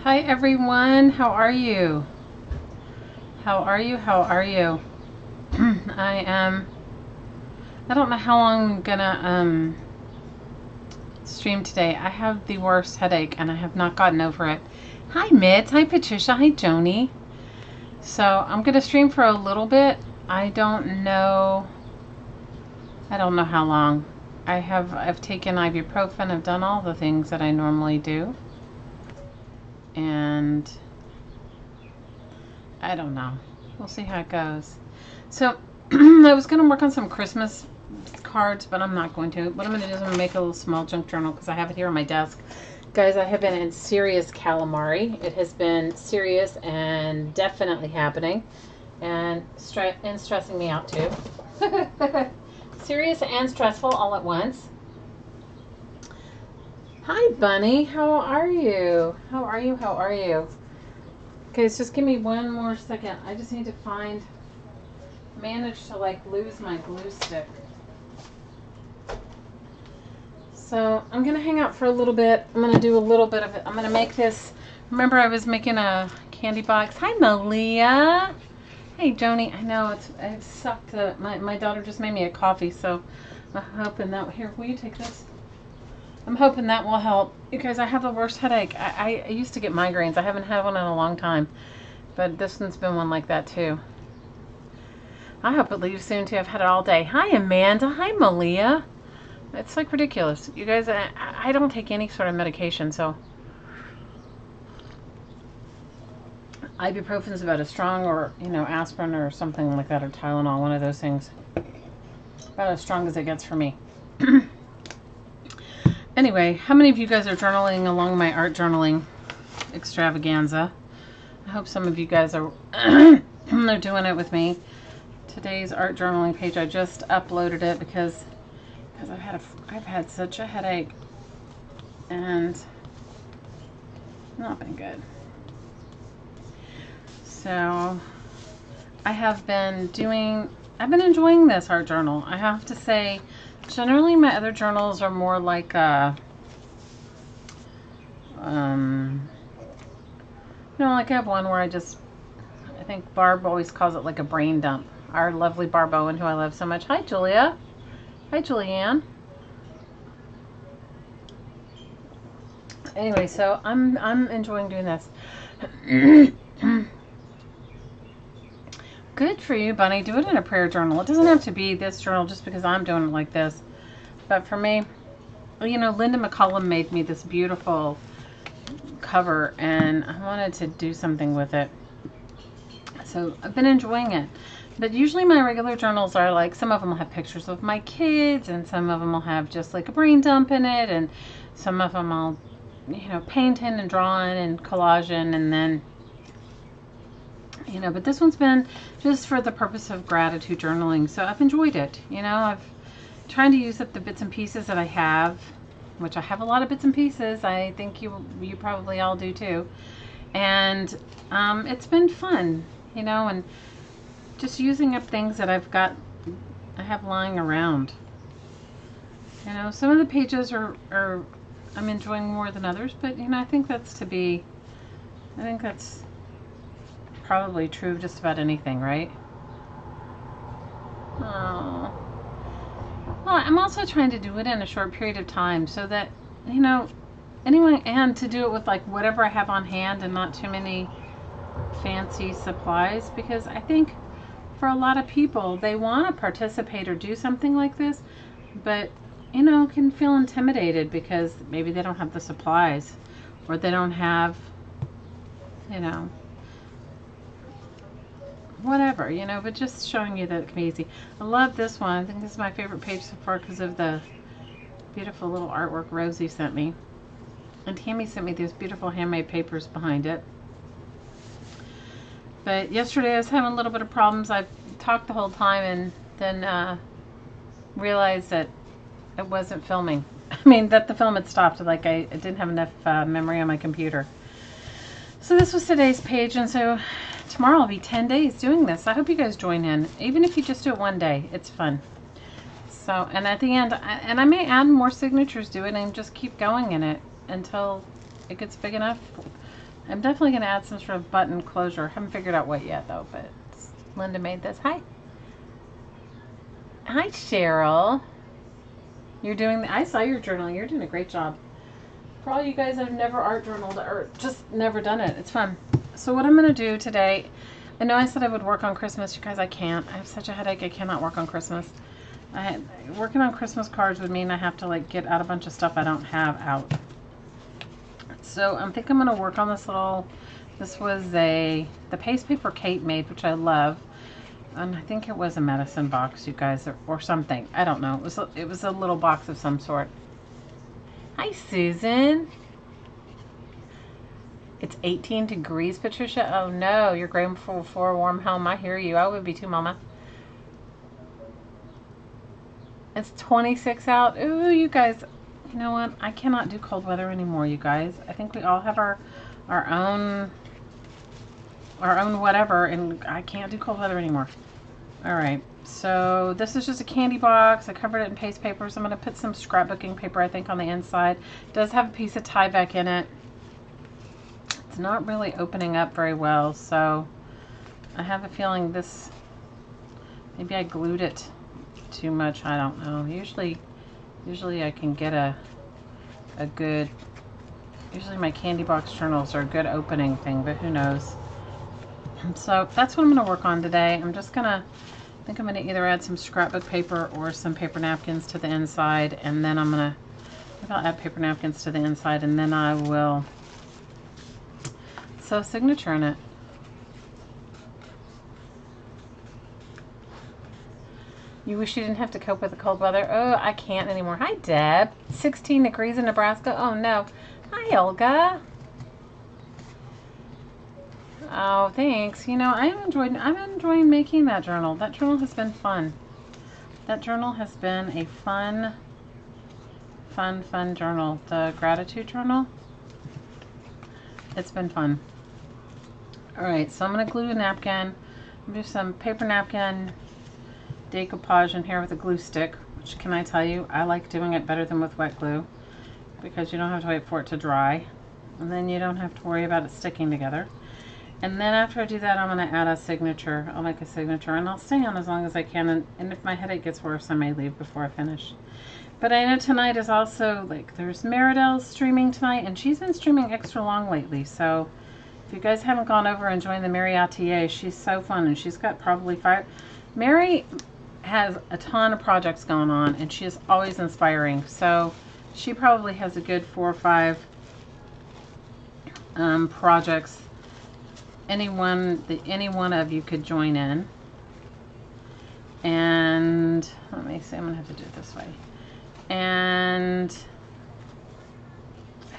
Hi everyone, how are you? How are you? How are you? I don't know how long I'm gonna stream today. I have the worst headache and I have not gotten over it. Hi Mitz, hi Patricia, hi Joni. So I'm gonna stream for a little bit. I don't know how long. I've taken ibuprofen, I've done all the things that I normally do. And I don't know. We'll see how it goes. So I was going to work on some Christmas cards, but I'm not going to. What I'm going to do is I'm going to make a little small junk journal because I have it here on my desk. Guys, I have been in serious calamari. It has been serious and definitely happening and stressing me out too. Serious and stressful all at once. Hi, Bunny. How are you? How are you? How are you? Okay, so just give me one more second. I just need to manage to lose my glue stick. So I'm going to hang out for a little bit. I'm going to do a little bit of it. I'm going to make this. Remember I was making a candy box. Hi, Malia. Hey, Joni. I know it sucked. My daughter just made me a coffee, so I'm hoping that, here, will you take this? I'm hoping that will help. You guys, I have the worst headache. I used to get migraines. I haven't had one in a long time. But this one's been one like that too. I hope it leaves soon too. I've had it all day. Hi, Amanda. Hi, Malia. It's like ridiculous. You guys, I don't take any sort of medication, so ibuprofen is about as strong, or, aspirin or something like that, or Tylenol, one of those things. About as strong as it gets for me. Anyway, how many of you guys are journaling along my art journaling extravaganza? I hope some of you guys are they're doing it with me. Today's art journaling page, I just uploaded it because I've had such a headache and not been good. So I've been enjoying this art journal. I have to say, generally my other journals are more like like I have one where I think Barb always calls it like a brain dump. Our lovely Barb Owen, who I love so much. Hi, Julia. Hi, Julianne. Anyway, so I'm enjoying doing this. Good for you, Bunny. Do it in a prayer journal. It doesn't have to be this journal just because I'm doing it like this. But for me, Linda McCollum made me this beautiful cover and I wanted to do something with it. So I've been enjoying it. But usually my regular journals are like, some of them will have pictures of my kids and some of them will have just like a brain dump in it, and some of them I'll, painting and drawing and collaging, and then but this one's been just for the purpose of gratitude journaling. So I've enjoyed it. I've trying to use up the bits and pieces that I have, which I have a lot of bits and pieces. I think you probably all do too. And it's been fun, and just using up things that I have lying around. Some of the pages are I'm enjoying more than others, but I think that's probably true of just about anything, right? Oh. Well, I'm also trying to do it in a short period of time so that, anyway, and to do it with like whatever I have on hand and not too many fancy supplies, because I think for a lot of people, they want to participate or do something like this, but, can feel intimidated because maybe they don't have the supplies, or they don't have, whatever, but just showing you that it can be easy. I love this one. I think this is my favorite page so far because of the beautiful little artwork Rosie sent me. And Tammy sent me these beautiful handmade papers behind it. But yesterday I was having a little bit of problems. I talked the whole time and then realized that it wasn't filming. I mean, that the film had stopped. Like I didn't have enough memory on my computer. So this was today's page, and so tomorrow will be 10 days doing this. I hope you guys join in. Even if you just do it one day, it's fun. So, and at the end, I may add more signatures to it and just keep going in it until it gets big enough I'm definitely going to add some sort of button closure. Haven't figured out what yet, though, but Linda made this. Hi. Hi, Cheryl. You're doing I saw your journaling. You're doing a great job. For all you guys that have never art journaled or just never done it, it's fun. So what I'm going to do today, I know I said I would work on Christmas. You guys, I can't. I have such a headache. I cannot work on Christmas. Working on Christmas cards would mean I have to like get out a bunch of stuff I don't have out. So I think I'm going to work on this little, this was the paste paper Kate made, which I love. And I think it was a medicine box, you guys, or something. I don't know. It was a little box of some sort. Hi, Susan. It's 18 degrees, Patricia. Oh no, you're grateful for a warm home. I hear you. I would be too, Mama. It's 26 out. Ooh, you guys. You know what? I cannot do cold weather anymore, you guys. I think we all have our own whatever, and I can't do cold weather anymore. All right. So this is just a candy box. I covered it in paste paper. So I'm going to put some scrapbooking paper, I think, on the inside. It does have a piece of Tyvek in it. It's not really opening up very well, so I have a feeling this, maybe I glued it too much. I don't know. Usually I can get a good, usually my candy box journals are a good opening thing, but who knows. So that's what I'm going to work on today. I'm just going to, I think I'm going to either add some scrapbook paper or some paper napkins to the inside, and then I'm going to, maybe I'll add paper napkins to the inside, and then I will sew a signature in it. You wish you didn't have to cope with the cold weather? Oh, I can't anymore. Hi, Deb. 16 degrees in Nebraska? Oh, no. Hi, Olga. Oh, thanks. You know, I'm enjoying making that journal. That journal has been fun. That journal has been a fun journal. The gratitude journal. It's been fun. All right, so I'm going to glue a napkin. I'm going to do some paper napkin decoupage in here with a glue stick, which, can I tell you, I like doing it better than with wet glue because you don't have to wait for it to dry, and then you don't have to worry about it sticking together. And then after I do that, I'm going to add a signature. I'll make a signature, and I'll stay on as long as I can, and if my headache gets worse, I may leave before I finish. But I know tonight is also, like, there's Maridel's streaming tonight, and she's been streaming extra long lately, so if you guys haven't gone over and joined the Mariotier, she's so fun, and she's got probably 5... Mary has a ton of projects going on, and she is always inspiring, so she probably has a good 4 or 5 projects any one of you could join in. And let me see, I'm gonna have to do it this way. And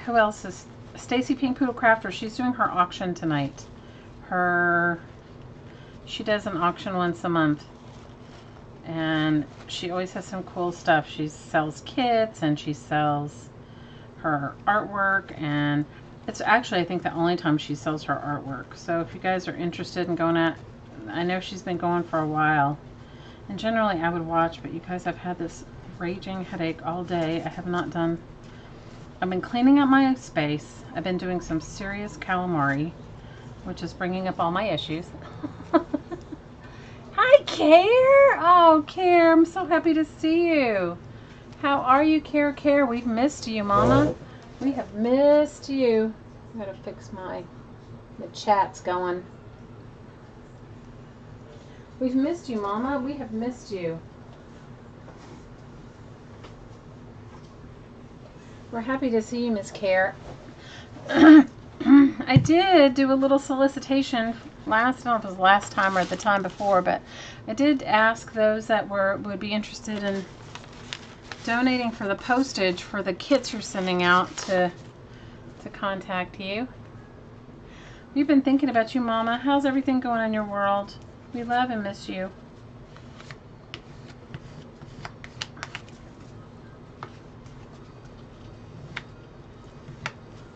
who else is Stacy Pink Poodle Crafter? She's doing her auction tonight. She does an auction once a month, and she always has some cool stuff. She sells kits and she sells her artwork, and it's actually, I think, the only time she sells her artwork. So if you guys are interested in going at, I know she's been going for a while, and generally I would watch, but you guys, I've had this raging headache all day. I've been cleaning up my space. I've been doing some serious calamari, which is bringing up all my issues. Hi, Care. Oh, Care, I'm so happy to see you. How are you, Care? Care, we've missed you, Mama. We have missed you. I gotta fix the chat's going. We've missed you, Mama. We have missed you. We're happy to see you, Miss Care. I did do a little solicitation I don't know if it was last time or the time before, but I did ask those that would be interested in donating for the postage for the kits you're sending out to contact you. We've been thinking about you, Mama. How's everything going in your world? We love and miss you.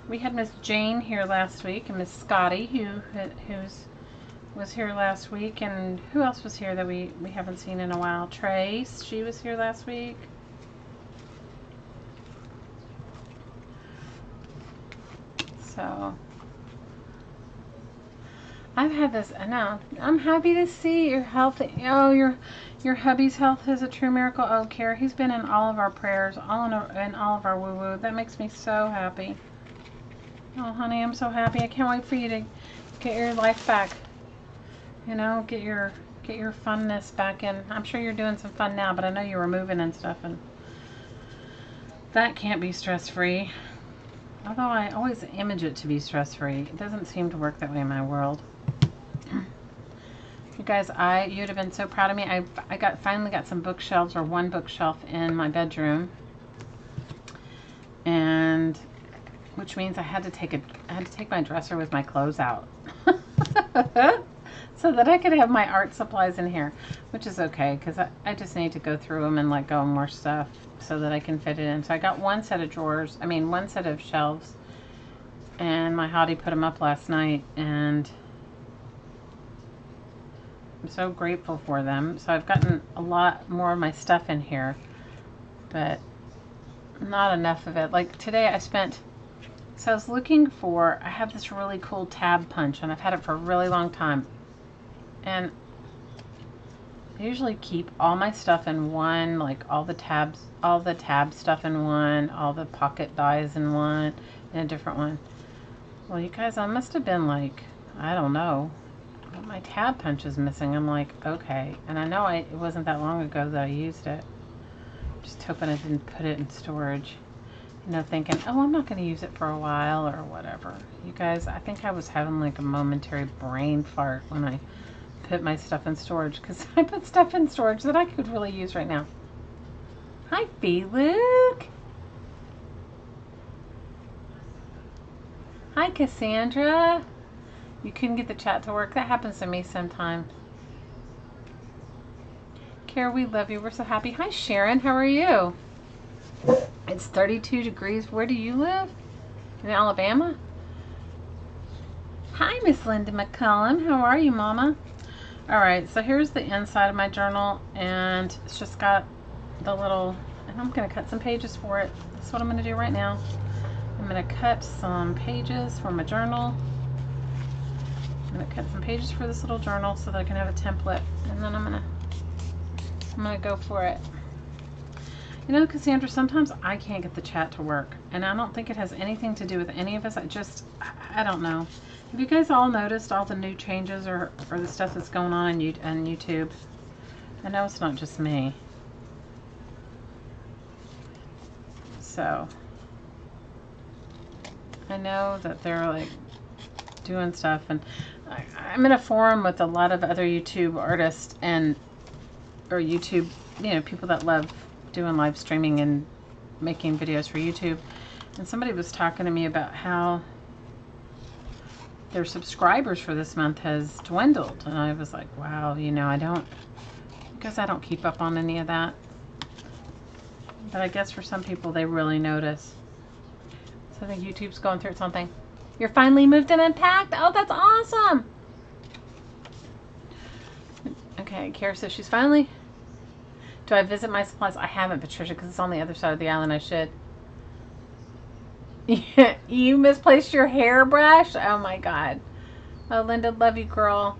We had Miss Jane here last week, and Miss Scotty, who was here last week, and who else was here that we haven't seen in a while? Trace, she was here last week. So I've had this. I know. I'm happy to see you're healthy. Oh, your hubby's health is a true miracle. Oh, Kara, he's been in all of our prayers, in all of our woo-woo. That makes me so happy. Oh, honey, I'm so happy. I can't wait for you to get your life back. You know, get your funness back in. I'm sure you're doing some fun now, but I know you were moving and stuff, and that can't be stress-free. Although I always image it to be stress-free. It doesn't seem to work that way in my world. You guys, you'd have been so proud of me. I finally got some bookshelves, or one bookshelf in my bedroom, and which means I had to take my dresser with my clothes out, so that I could have my art supplies in here, which is okay because I just need to go through them and let go of more stuff so that I can fit it in. So I got one set of shelves, and my hottie put them up last night, and I'm so grateful for them. So I've gotten a lot more of my stuff in here, but not enough of it. Like today I was looking for, I have this really cool tab punch, and I've had it for a really long time. And I usually keep all my stuff in one, like all the tab stuff in one, all the pocket dies in one, and a different one. Well, you guys, I must have been like, I don't know, my tab punch is missing. I'm like, okay. And I know it wasn't that long ago that I used it. Just hoping I didn't put it in storage. You know, thinking, oh, I'm not going to use it for a while or whatever. You guys, I think I was having like a momentary brain fart when I put my stuff in storage, because I put stuff in storage that I could really use right now. Hi, B. Luke. Hi, Cassandra. You couldn't get the chat to work. That happens to me sometimes. Kara, we love you. We're so happy. Hi, Sharon. How are you? It's 32 degrees. Where do you live? In Alabama? Hi, Miss Linda McCullum. How are you, Mama? Alright, so here's the inside of my journal, and it's just got the little, and I'm going to cut some pages for it. That's what I'm going to do right now. I'm going to cut some pages for my journal. I'm going to cut some pages for this little journal so that I can have a template, and then I'm going to go for it. You know, Cassandra, sometimes I can't get the chat to work, and I don't think it has anything to do with any of us. I don't know. Have you guys all noticed all the new changes or the stuff that's going on YouTube? I know it's not just me. So, I know that they're like doing stuff, and I'm in a forum with a lot of other YouTube artists or YouTube, you know, people that love doing live streaming and making videos for YouTube. And somebody was talking to me about how their subscribers for this month has dwindled, and I was like, wow, you know, because I don't keep up on any of that, but I guess for some people they really notice. So I think YouTube's going through something. You're finally moved and unpacked. Oh, that's awesome. Okay, Kara says she's finally. Do I visit my supplies? I haven't, Patricia, because it's on the other side of the island. I should. You misplaced your hairbrush? Oh my god. Oh, Linda, love you, girl.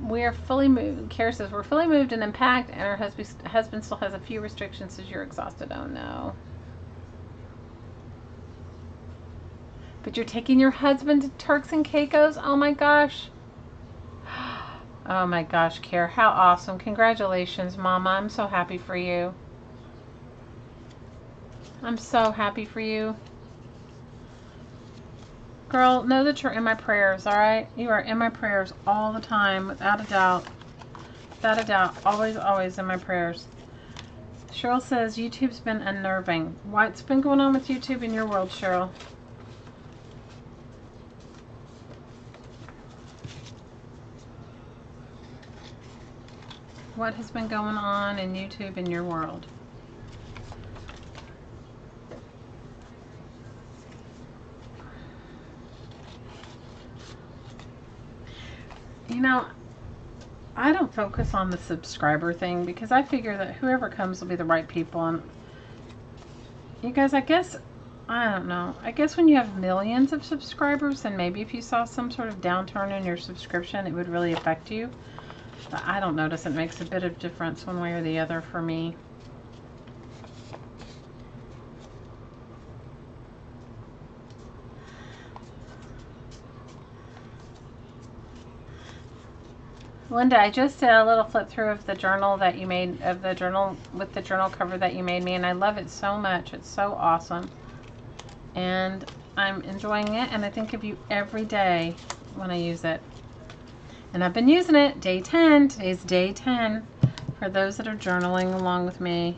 We are fully moved. Kara says we're fully moved and unpacked, and our husband still has a few restrictions. Says you're exhausted. Oh no. But you're taking your husband to Turks and Caicos? Oh my gosh. Oh my gosh, Kara, how awesome. Congratulations, Mama. I'm so happy for you. I'm so happy for you. Girl, know that you're in my prayers, alright? You are in my prayers all the time, without a doubt. Without a doubt. Always, always in my prayers. Cheryl says, YouTube's been unnerving. What's been going on with YouTube in your world, Cheryl? What has been going on in YouTube in your world? You know, I don't focus on the subscriber thing because I figure that whoever comes will be the right people. And you guys, I guess I don't know. I guess when you have millions of subscribers, then maybe if you saw some sort of downturn in your subscription, it would really affect you. But I don't notice it makes a bit of difference one way or the other for me. Linda, I just did a little flip through of the journal that you made, of the journal with the journal cover that you made me, and I love it so much. It's so awesome. And I'm enjoying it, and I think of you every day when I use it. And I've been using it. Day 10. Today's day 10 for those that are journaling along with me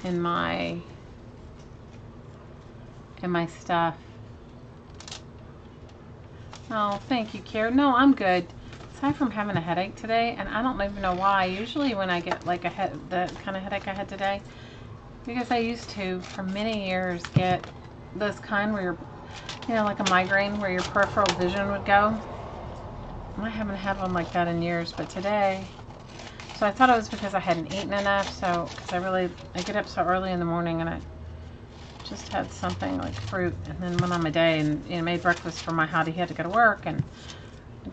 in my stuff. Oh, thank you, Kier. No, I'm good. Aside from having a headache today, and I don't even know why. Usually when I get like the kind of headache I had today, because I used to, for many years, get this kind where you're, you know, like a migraine where your peripheral vision would go. I haven't had one like that in years, but today, so I thought it was because I hadn't eaten enough, so, because I get up so early in the morning, and I just had something like fruit, and then went on my day, and, you know, made breakfast for my hottie. He had to go to work, and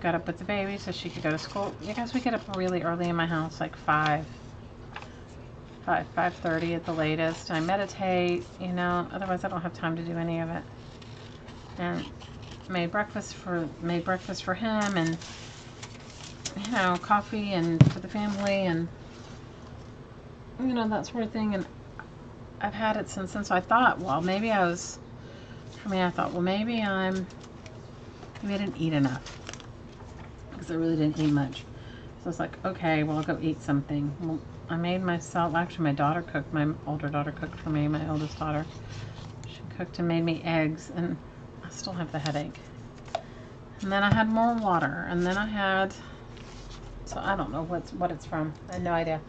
got up with the baby so she could go to school. You guys, we get up really early in my house, like 5:30 at the latest. I meditate, you know, otherwise I don't have time to do any of it. And made breakfast for him, and, you know, coffee and for the family, and, you know, that sort of thing. And I've had it since then. So I thought, well, maybe I thought, well, maybe I didn't eat enough, because I really didn't eat much. So I was like, okay, well, I'll go eat something. Well, I made myself, actually my daughter cooked, my older daughter cooked for me, my oldest daughter. She cooked and made me eggs, and I still have the headache. And then I had more water, and then I had, so I don't know what it's from. I have no idea.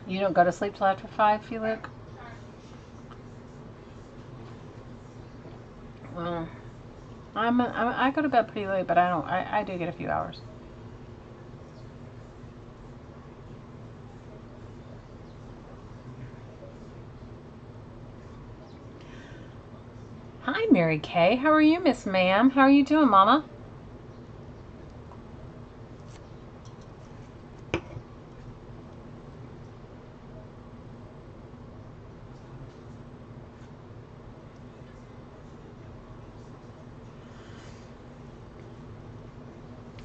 You don't go to sleep till after 5, Felix? Well, I go to bed pretty late, but I do get a few hours. Hi, Mary Kay. How are you, Miss Ma'am? How are you doing, Mama?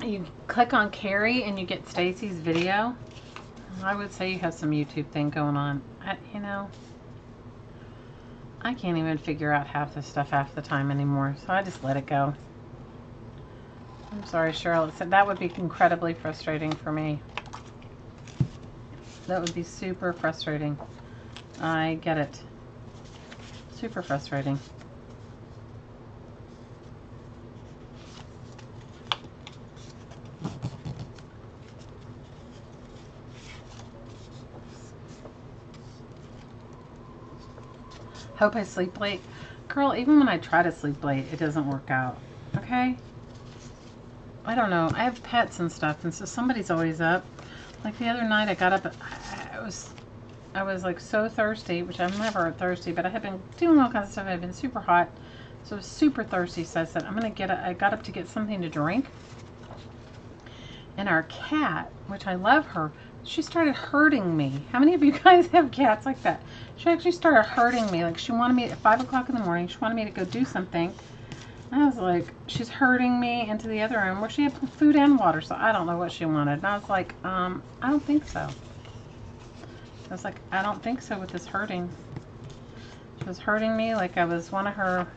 You click on Carrie and you get Stacy's video. I would say you have some YouTube thing going on. You know, I can't even figure out half the stuff half the time anymore, so I just let it go. I'm sorry, Cheryl. That would be incredibly frustrating for me. That would be super frustrating. I get it. Super frustrating. Hope I sleep late. Girl, even when I try to sleep late, it doesn't work out. Okay? I don't know. I have pets and stuff, and so somebody's always up. Like the other night, I got up. I was like so thirsty, which I'm never thirsty, but I had been doing all kinds of stuff. I've been super hot, so I was super thirsty. So I said, I got up to get something to drink. And our cat, which I love her, she started hurting me. How many of you guys have cats like that? She actually started hurting me. Like, she wanted me at 5 o'clock in the morning. She wanted me to go do something. And I was like, she's hurting me into the other room where she had food and water. So I don't know what she wanted. And I was like, I don't think so. I was like, I don't think so with this hurting. She was hurting me like I was one of her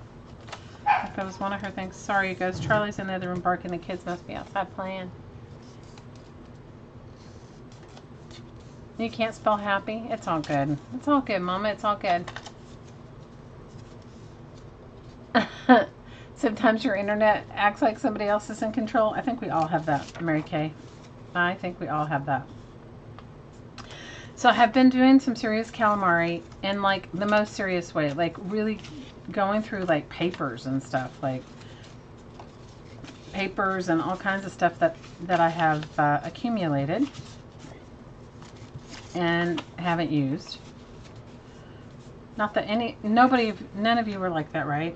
things. Sorry, you guys. Charlie's in the other room barking. The kids must be outside playing. You can't spell happy? It's all good. It's all good, Mama. It's all good. Sometimes your internet acts like somebody else is in control. I think we all have that, Mary Kay. I think we all have that. So I have been doing some serious calamari in like the most serious way. Like really going through like papers and stuff. Like papers and all kinds of stuff that I have accumulated and haven't used. Not that none of you were like that, right?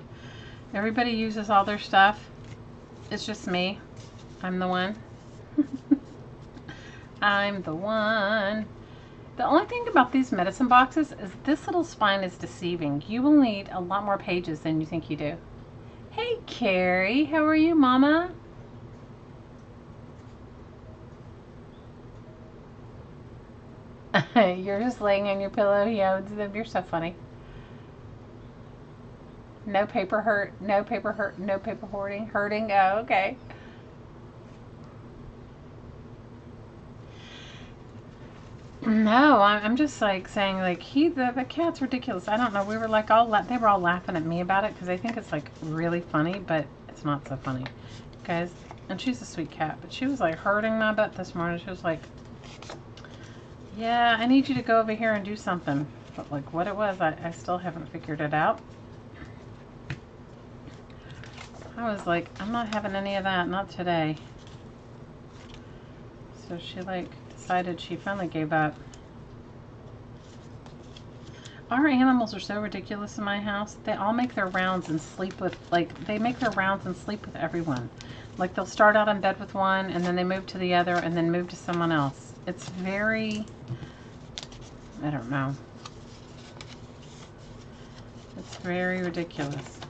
Everybody uses all their stuff. It's just me. I'm the one. I'm the one. The only thing about these medicine boxes is this little spine is deceiving. You will need a lot more pages than you think you do. Hey, Carrie. How are you, Mama? You're just laying on your pillow. Yeah, you're so funny. No paper hurt. No paper hurt. No paper hoarding. Hurting. Oh, okay. No, I'm just like saying like the cat's ridiculous. I don't know. We were like they were all laughing at me about it because I think it's like really funny, but it's not so funny, guys. And she's a sweet cat, but she was like hurting my butt this morning. She was like, "Yeah, I need you to go over here and do something." But like what it was, I still haven't figured it out. I was like, I'm not having any of that, not today. So she like decided she finally gave up. Our animals are so ridiculous in my house. They all make their rounds and sleep with, they make their rounds and sleep with everyone. Like they'll start out in bed with one and then they move to the other and then move to someone else. It's very, I don't know. It's very ridiculous.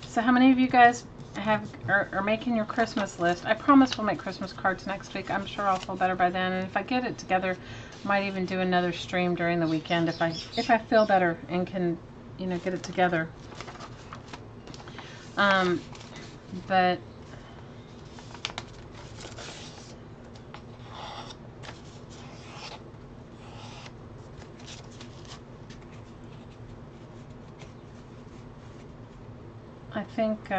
So how many of you guys are making your Christmas list? I promise we'll make Christmas cards next week. I'm sure I'll feel better by then, and if I get it together, I might even do another stream during the weekend if I feel better and can, you know, get it together. But I think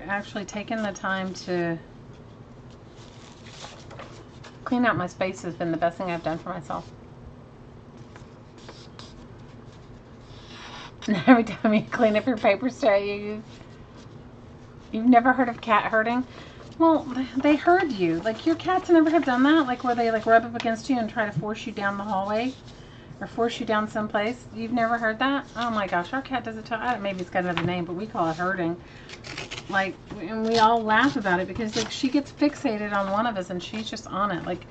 actually taking the time to clean out my space has been the best thing I've done for myself. Every time you clean up your paper tray, you've never heard of cat herding? Well, they herd you. Like, your cats never have done that? Like, where they, like, rub up against you and try to force you down the hallway? Or force you down someplace? You've never heard that? Oh, my gosh. Our cat does it too. Maybe it's got another name, but we call it herding. Like, and we all laugh about it because, like, she gets fixated on one of us and she's just on it. Like,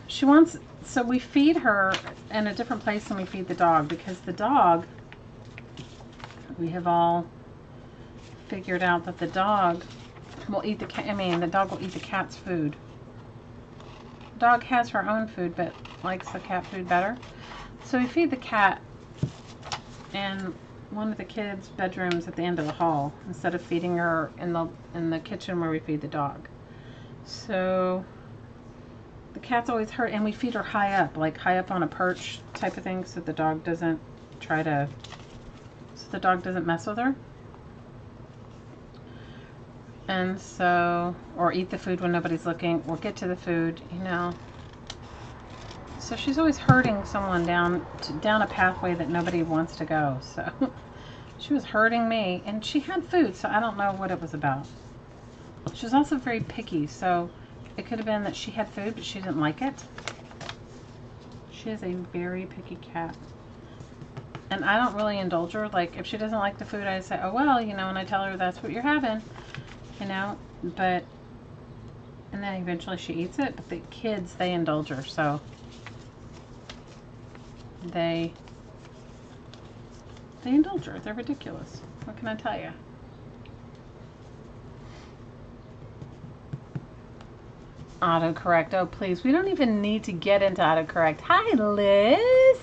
she wants... So we feed her in a different place than we feed the dog because the dog... We have all figured out that the dog... will eat the cat. I mean, the dog will eat the cat's food. The dog has her own food, but likes the cat food better. So we feed the cat in one of the kids' bedrooms at the end of the hall instead of feeding her in the kitchen where we feed the dog. So the cat's always hurt, and we feed her high up, like high up on a perch type of thing, so the dog doesn't mess with her. And so, or eat the food when nobody's looking, or get to the food, you know. So she's always herding someone down a pathway that nobody wants to go. So she was herding me, and she had food, so I don't know what it was about. She was also very picky, so it could have been that she had food, but she didn't like it. She is a very picky cat. And I don't really indulge her. Like, if she doesn't like the food, I say, oh, well, you know, and I tell her that's what you're having. You know, but, and then eventually she eats it, but the kids, they indulge her, so they indulge her. They're ridiculous. What can I tell you? Autocorrect. Oh, please. We don't even need to get into autocorrect. Hi, Liz.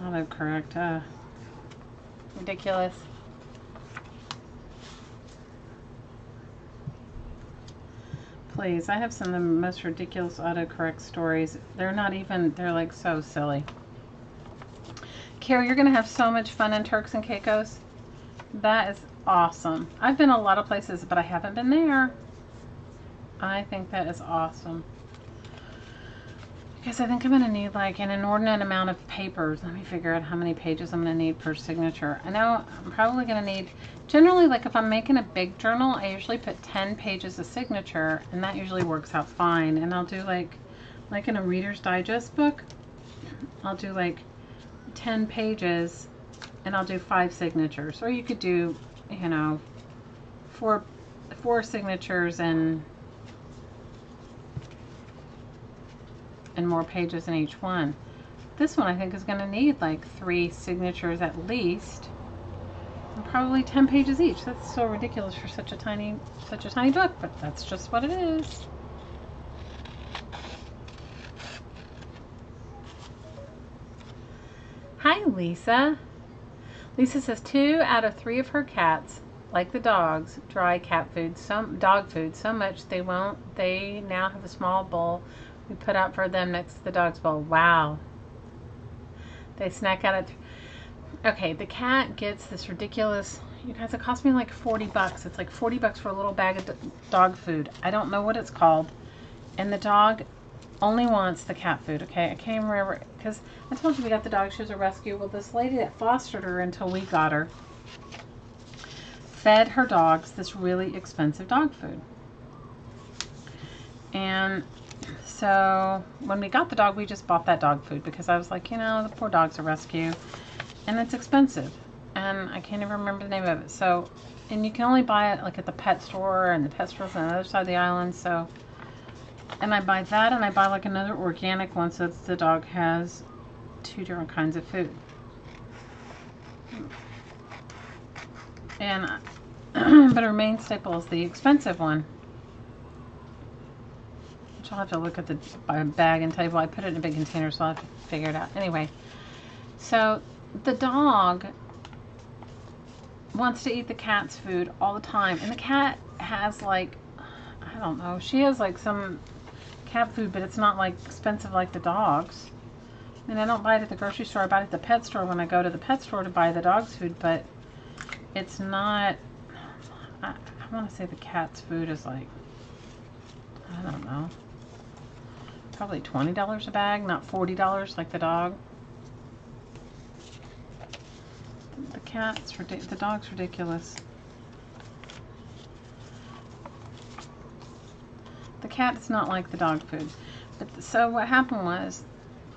Autocorrect. Ridiculous. Please, I have some of the most ridiculous autocorrect stories. They're like so silly. Carrie, you're going to have so much fun in Turks and Caicos. That is awesome. I've been a lot of places, but I haven't been there. I think that is awesome. Because I think I'm going to need like an inordinate amount of papers. Let me figure out how many pages I'm going to need per signature. I know I'm probably going to need, generally, like if I'm making a big journal, I usually put 10 pages of signature, and that usually works out fine. And I'll do like in a Reader's Digest book, I'll do like 10 pages and I'll do 5 signatures. Or you could do, you know, four signatures and more pages in each one. This one I think is going to need like 3 signatures at least, and probably 10 pages each. That's so ridiculous for such a tiny book, but that's just what it is. Hi, Lisa. Lisa says 2 out of 3 of her cats, like the dogs, dry dog food so much they now have a small bowl we put out for them next to the dog's bowl. Wow. They snack out at okay, the cat gets this ridiculous, you guys, it cost me like $40. It's like $40 for a little bag of dog food. I don't know what it's called. And the dog only wants the cat food, okay? I can't remember, because I told you we got the dog. She was a rescue. Well, this lady that fostered her until we got her fed her dogs this really expensive dog food. And so when we got the dog, we just bought that dog food because I was like, you know, the poor dog's a rescue and it's expensive. And I can't even remember the name of it. So, and you can only buy it like at the pet store, and the pet store's on the other side of the island. So, and I buy that, and I buy like another organic one so that the dog has 2 different kinds of food. And but her main staple is the expensive one, which I'll have to look at the bag and tell you. Well, I put it in a big container, so I'll have to figure it out. Anyway, so the dog wants to eat the cat's food all the time, and the cat has like, I don't know, she has like some cat food, but it's not like expensive like the dogs. I mean, I don't buy it at the grocery store. I buy it at the pet store when I go to the pet store to buy the dog's food, but it's not, I want to say the cat's food is like, I don't know, probably $20 a bag, not $40 like the dog. The dog's ridiculous. The cat is not like the dog food. But so what happened was,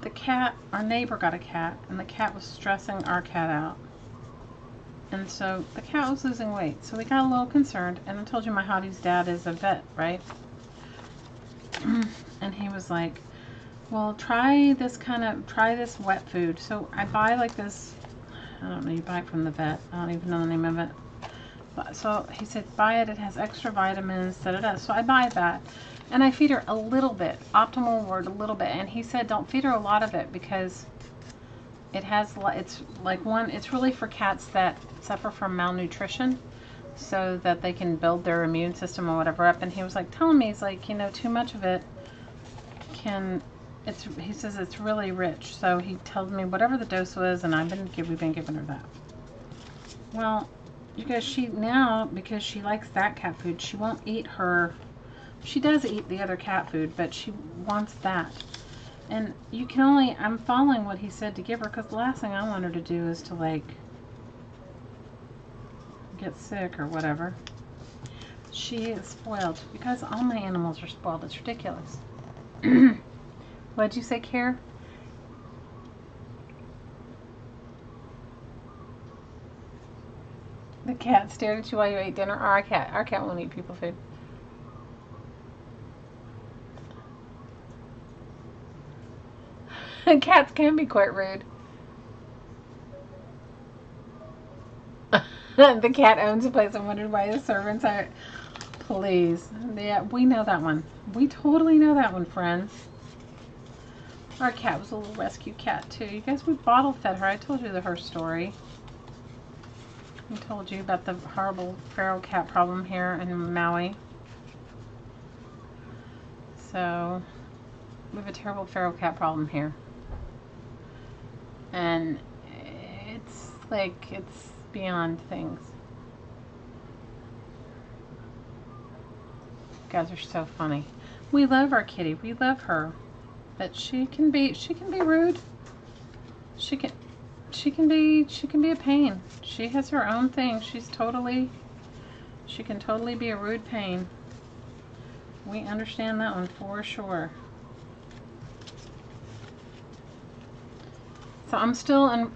the cat, our neighbor got a cat, and the cat was stressing our cat out. And so the cat was losing weight. So we got a little concerned, and I told you my hottie's dad is a vet, right? And he was like, well, try this wet food. So I buy like this, I don't know, you buy it from the vet. I don't even know the name of it. But, so he said, buy it, it has extra vitamins, da-da-da. So I buy that. And I feed her a little bit, optimal word, a little bit. And he said, don't feed her a lot of it because it's really for cats that suffer from malnutrition so that they can build their immune system or whatever up. And he was like telling me, he's like, you know, too much of it he says it's really rich. So he told me whatever the dose was, and we've been giving her that. Well, because because she likes that cat food, she won't eat she does eat the other cat food, but she wants that. And I'm following what he said to give her, because the last thing I want her to do is to like get sick or whatever. She is spoiled, because all my animals are spoiled. It's ridiculous. What'd you say, Care? The cat stared at you while you ate dinner. Our cat won't eat people food. Cats can be quite rude. The cat owns a place. I wondered why the servants are. Please. Yeah, we know that one. We totally know that one, friends. Our cat was a little rescue cat, too. You guys, we bottle fed her. I told you her story. I told you about the horrible feral cat problem here in Maui. So, we have a terrible feral cat problem here. And it's beyond things. guys are so funny. We love our kitty. We love her. But she can be rude. She can be a pain. She has her own thing. She can totally be a rude pain. We understand that one for sure. So I'm still in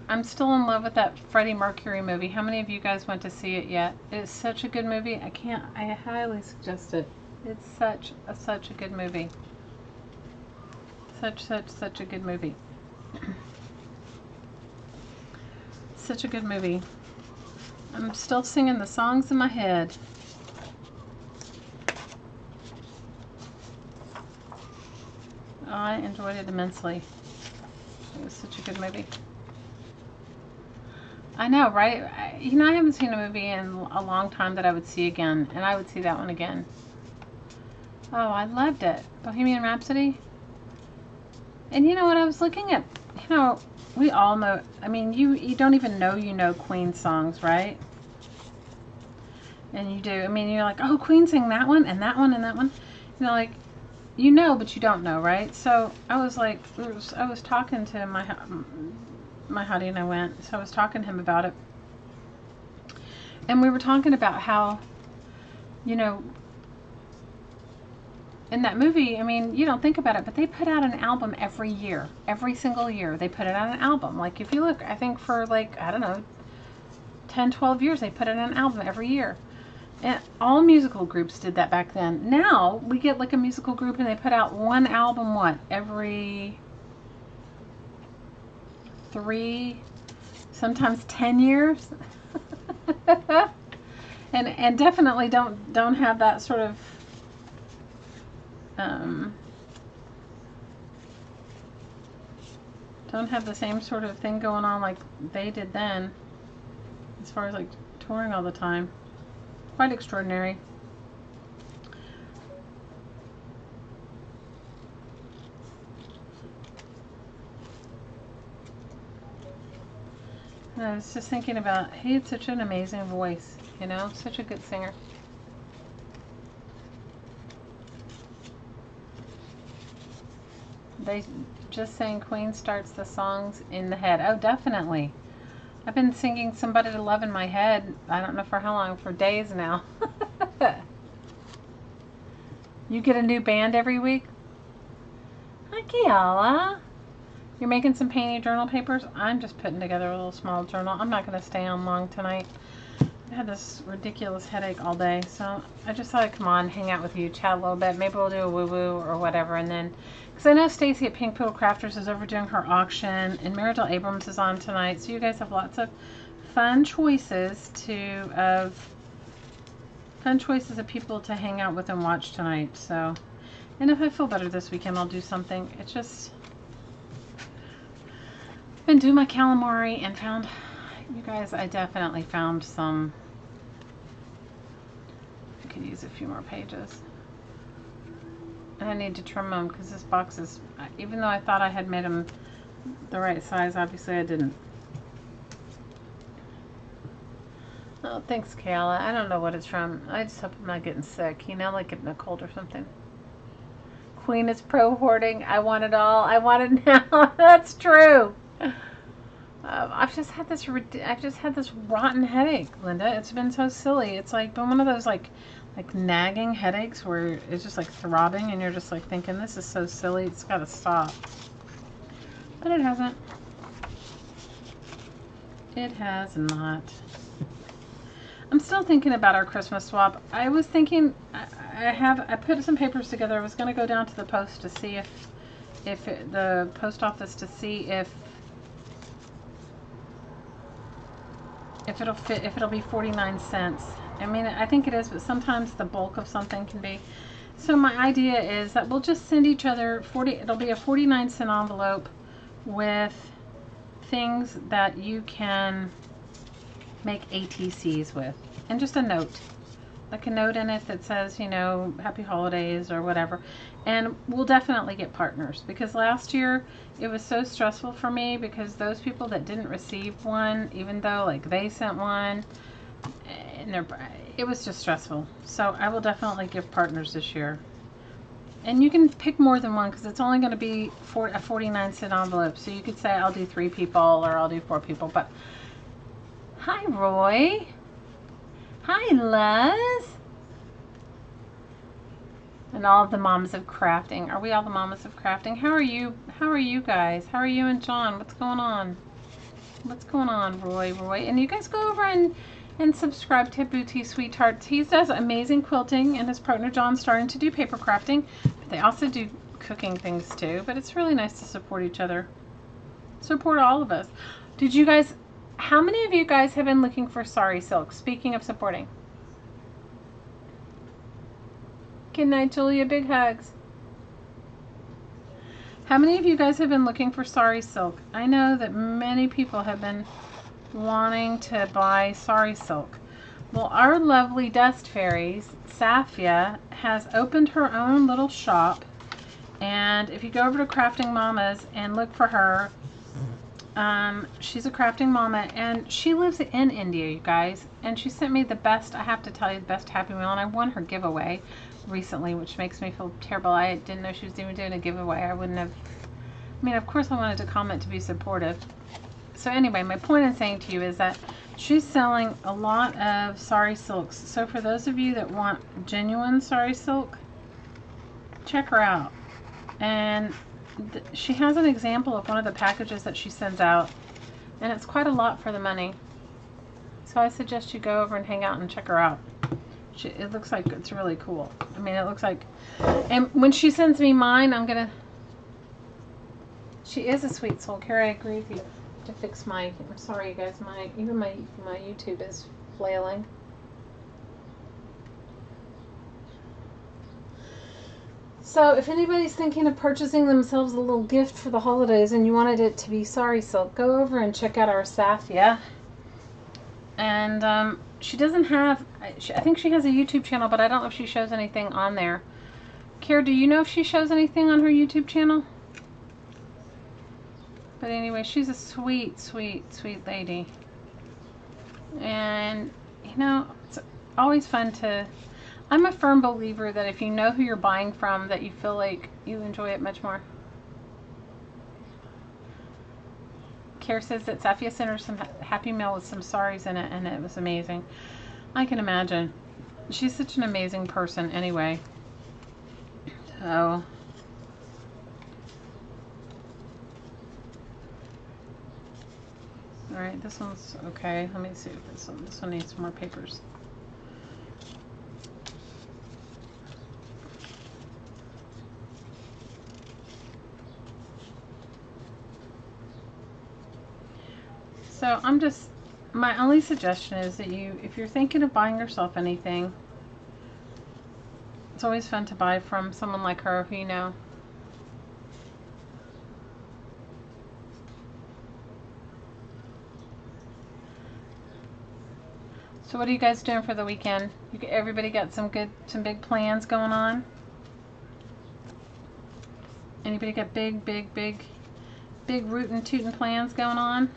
love with that Freddie Mercury movie. How many of you guys went to see it yet? It's such a good movie. I highly suggest it. It's such a good movie. Such a good movie. Such a good movie. I'm still singing the songs in my head. I enjoyed it immensely. It was such a good movie. I know, right? I haven't seen a movie in a long time that I would see again, and I would see that one again. Oh, I loved it. Bohemian Rhapsody. And you know what? I was looking at, we all know, I mean, you don't even know you know Queen songs, right? And you do. I mean, you're like, oh, Queen sang that one, and that one, and that one. Like, but you don't know, right? So I was like, I was talking to my hubby and I went, so I was talking to him about it. And we were talking about how, in that movie, I mean, you don't think about it, but they put out an album every year. Every single year, they put it on an album. Like, if you look, I think for, like, I don't know, 10, 12 years, they put it on an album every year. And all musical groups did that back then. Now, we get, like, a musical group, and they put out one album, every 3, sometimes 10 years? and definitely don't have that sort of don't have the same sort of thing going on like they did then, as far as like touring all the time. Quite extraordinary. And I was just thinking about, he had such an amazing voice, such a good singer. They just saying Queen starts the songs in the head. Oh, definitely. I've been singing Somebody to Love in my head, I don't know for how long, for days now. You get a new band every week? Hi, Kiala. You're making some painting journal papers? I'm just putting together a little small journal. I'm not going to stay on long tonight. I had this ridiculous headache all day, so I just thought I'd come on, hang out with you, chat a little bit. Maybe we'll do a woo-woo or whatever, and then, because I know Stacy at Pink Poodle Crafters is overdoing her auction, and Meridel Abrams is on tonight, so you guys have lots of fun choices of people to hang out with and watch tonight. So, and if I feel better this weekend, I'll do something. It's just been doing my calamari and found, you guys, I definitely found some. I could use a few more pages. And I need to trim them because this box is, even though I thought I had made them the right size, obviously I didn't. Oh, thanks, Kayla. I don't know what it's from. I just hope I'm not getting sick, like getting a cold or something. Queen is pro hoarding. I want it all. I want it now. That's true. I've just had this rotten headache, Linda. It's been so silly. It's like been one of those like nagging headaches where it's just like throbbing, and you're just like thinking, this is so silly. It's got to stop. But it hasn't. It has not. I'm still thinking about our Christmas swap. I was thinking, I put some papers together. I was going to go down to the post to see the post office to see if it'll fit, if it'll be 49 cents. I mean, I think it is, but sometimes the bulk of something can be. So my idea is that we'll just send each other it'll be a 49-cent envelope with things that you can make ATCs with, and just a note, like a note in it that says, happy holidays or whatever. And we'll definitely get partners, because last year it was so stressful for me, because those people that didn't receive one, even though like they sent one, and it was just stressful. So I will definitely give partners this year. And you can pick more than one because it's only going to be a 49-cent envelope. So you could say I'll do 3 people or I'll do 4 people. But hi, Roy. Hi, Luz. And all of the mamas of crafting. Are we all the mamas of crafting? How are you? How are you guys? How are you and John? What's going on? What's going on, Roy? And you guys go over and subscribe to Booty Sweethearts. He does amazing quilting, and his partner John's starting to do paper crafting. But they also do cooking things too. But it's really nice to support each other. Support all of us. Did you guys, how many of you guys have been looking for sari silk? Speaking of supporting. Good night, Julia. Big hugs. How many of you guys have been looking for sari silk? I know that many people have been wanting to buy sari silk. Well, our lovely dust fairies, Safia, has opened her own little shop. And if you go over to Crafting Mamas and look for her, she's a crafting mama, and she lives in India, you guys. And she sent me the best, I have to tell you, the best Happy Meal. And I won her giveaway recently, which makes me feel terrible. I didn't know she was even doing a giveaway. I wouldn't have, I mean, of course I wanted to comment to be supportive. So anyway, my point in saying to you is that she's selling a lot of sari silks. So for those of you that want genuine sari silk, check her out. And she has an example of one of the packages that she sends out, and it's quite a lot for the money. So I suggest you go over and hang out and check her out. It looks like it's really cool. I mean, it looks like, and when she sends me mine, she is a sweet soul. Carrie, I agree with you. To fix I'm sorry you guys, even my YouTube is flailing. So if anybody's thinking of purchasing themselves a little gift for the holidays and you wanted it to be sari silk, go over and check out our Safia. And she doesn't have, I think she has a YouTube channel, but I don't know if she shows anything on there. Kara, do you know if she shows anything on her YouTube channel? But anyway, she's a sweet, sweet, sweet lady. And, you know, it's always fun to, I'm a firm believer that if you know who you're buying from, that you feel like you enjoy it much more. Kara says that Safia sent her some Happy Meal with some saris in it, and it was amazing. I can imagine. She's such an amazing person anyway. So, alright, this one's okay. Let me see if this one needs some more papers. So my only suggestion is that if you're thinking of buying yourself anything, it's always fun to buy from someone like her who you know. So what are you guys doing for the weekend? Everybody got some big plans going on? Anybody got big rootin' tootin' plans going on?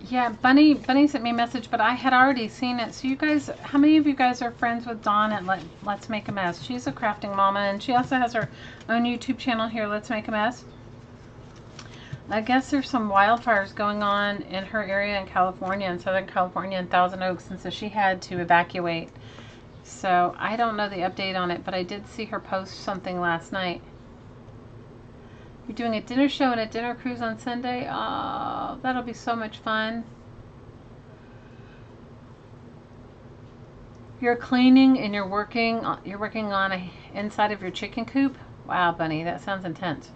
Yeah, Bunny sent me a message, but I had already seen it. So you guys, how many of you guys are friends with Dawn at Let's Make a Mess? She's a crafting mama, and she also has her own YouTube channel here, Let's Make a Mess. I guess there's some wildfires going on in her area in California, in Southern California, in Thousand Oaks, and so she had to evacuate. So I don't know the update on it, but I did see her post something last night. You're doing a dinner show and a dinner cruise on Sunday? Oh, that'll be so much fun. You're cleaning and you're working on inside of your chicken coop? Wow, Bunny, that sounds intense.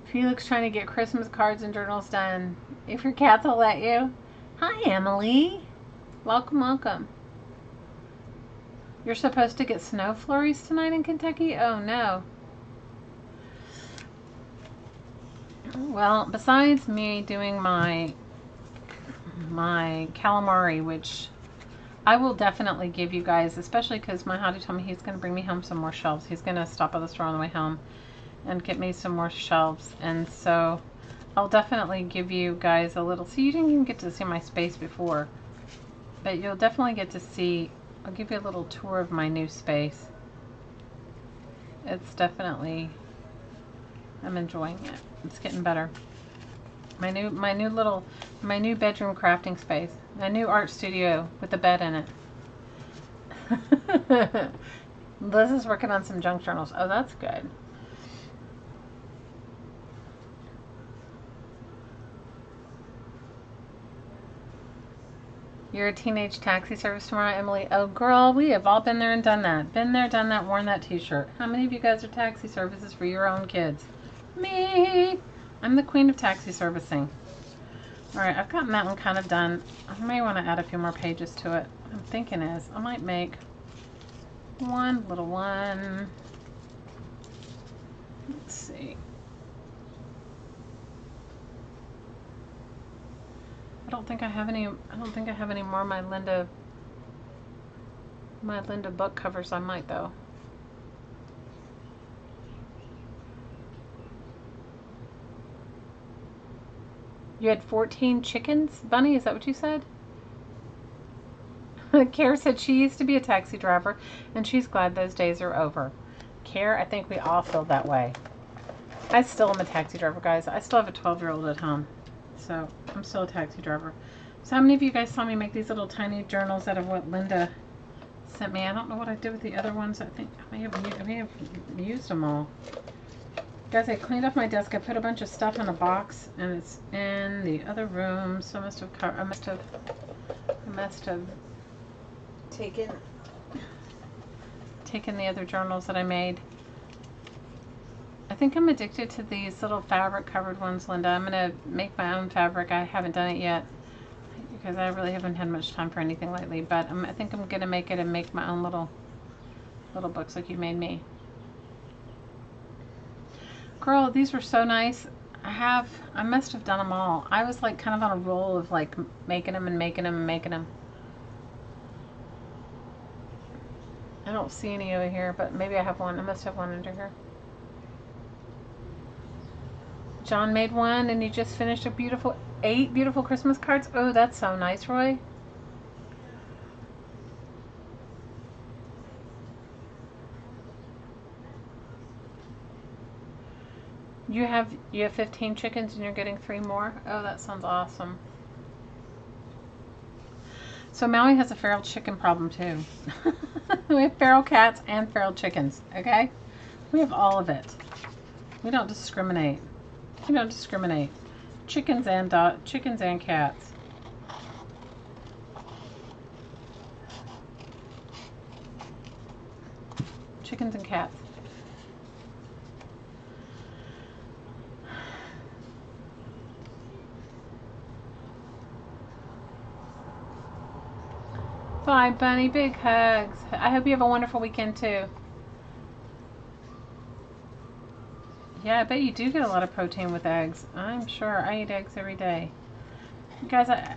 Felix trying to get Christmas cards and journals done. If your cats will let you. Hi, Emily. Welcome, welcome. You're supposed to get snow flurries tonight in Kentucky? Oh, no. Well, besides me doing my calamari, which I will definitely give you guys, especially because my hottie told me he's going to bring me home some more shelves. He's going to stop at the store on the way home and get me some more shelves. And so I'll definitely give you guys a little, so you didn't even get to see my space before, but you'll definitely get to see, I'll give you a little tour of my new space. It's definitely, I'm enjoying it. It's getting better. My new bedroom crafting space. My new art studio with a bed in it. Liz is working on some junk journals. Oh, that's good. You're a teenage taxi service tomorrow, Emily. Oh, girl, we have all been there and done that. Been there, done that, worn that t-shirt. How many of you guys are taxi services for your own kids? Me. I'm the queen of taxi servicing. Alright, I've gotten that one kind of done. I may want to add a few more pages to it. What I'm thinking is I might make one little one. Let's see. I don't think I have any more of my Linda book covers. I might though. You had 14 chickens, Bunny? Is that what you said? Kara said she used to be a taxi driver, and she's glad those days are over. Kara, I think we all feel that way. I still am a taxi driver, guys. I still have a 12-year-old at home, so I'm still a taxi driver. So how many of you guys saw me make these little tiny journals out of what Linda sent me? I don't know what I did with the other ones. I think I may have used them all. Guys, I cleaned off my desk. I put a bunch of stuff in a box, and it's in the other room. So I must have taken the other journals that I made. I think I'm addicted to these little fabric covered ones, Linda. I'm gonna make my own fabric. I haven't done it yet because I really haven't had much time for anything lately. But I think I'm gonna make it and make my own little books like you made me. Girl, these were so nice. I must have done them all. I was like kind of on a roll of like making them and making them and making them. I don't see any over here, but maybe I have one. I must have one under here. John made one, and he just finished a beautiful 8 beautiful Christmas cards. Oh, that's so nice, Roy. You have 15 chickens and you're getting 3 more? Oh, that sounds awesome. So Maui has a feral chicken problem too. We have feral cats and feral chickens, okay? We have all of it. We don't discriminate. We don't discriminate. Chickens and cats. Chickens and cats. Bye, Bunny. Big hugs. I hope you have a wonderful weekend, too. Yeah, I bet you do get a lot of protein with eggs. I'm sure. I eat eggs every day. Guys, I'm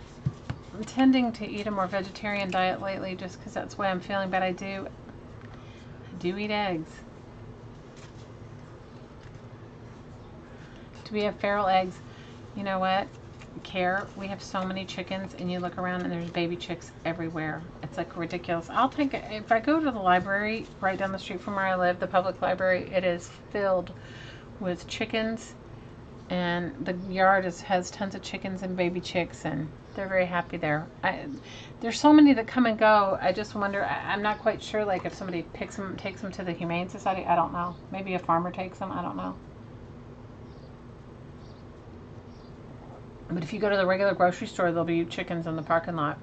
tending to eat a more vegetarian diet lately just because that's the way I'm feeling, but I do eat eggs. Do we have feral eggs? You know what? Care, we have so many chickens, and you look around and there's baby chicks everywhere. It's like ridiculous. If I go to the library right down the street from where I live, the public library, it is filled with chickens, and the yard has tons of chickens and baby chicks, and they're very happy there. There's so many that come and go. I just wonder, I'm not quite sure, like if somebody takes them to the Humane Society. I don't know. Maybe a farmer takes them. I don't know. But if you go to the regular grocery store, there'll be chickens in the parking lot.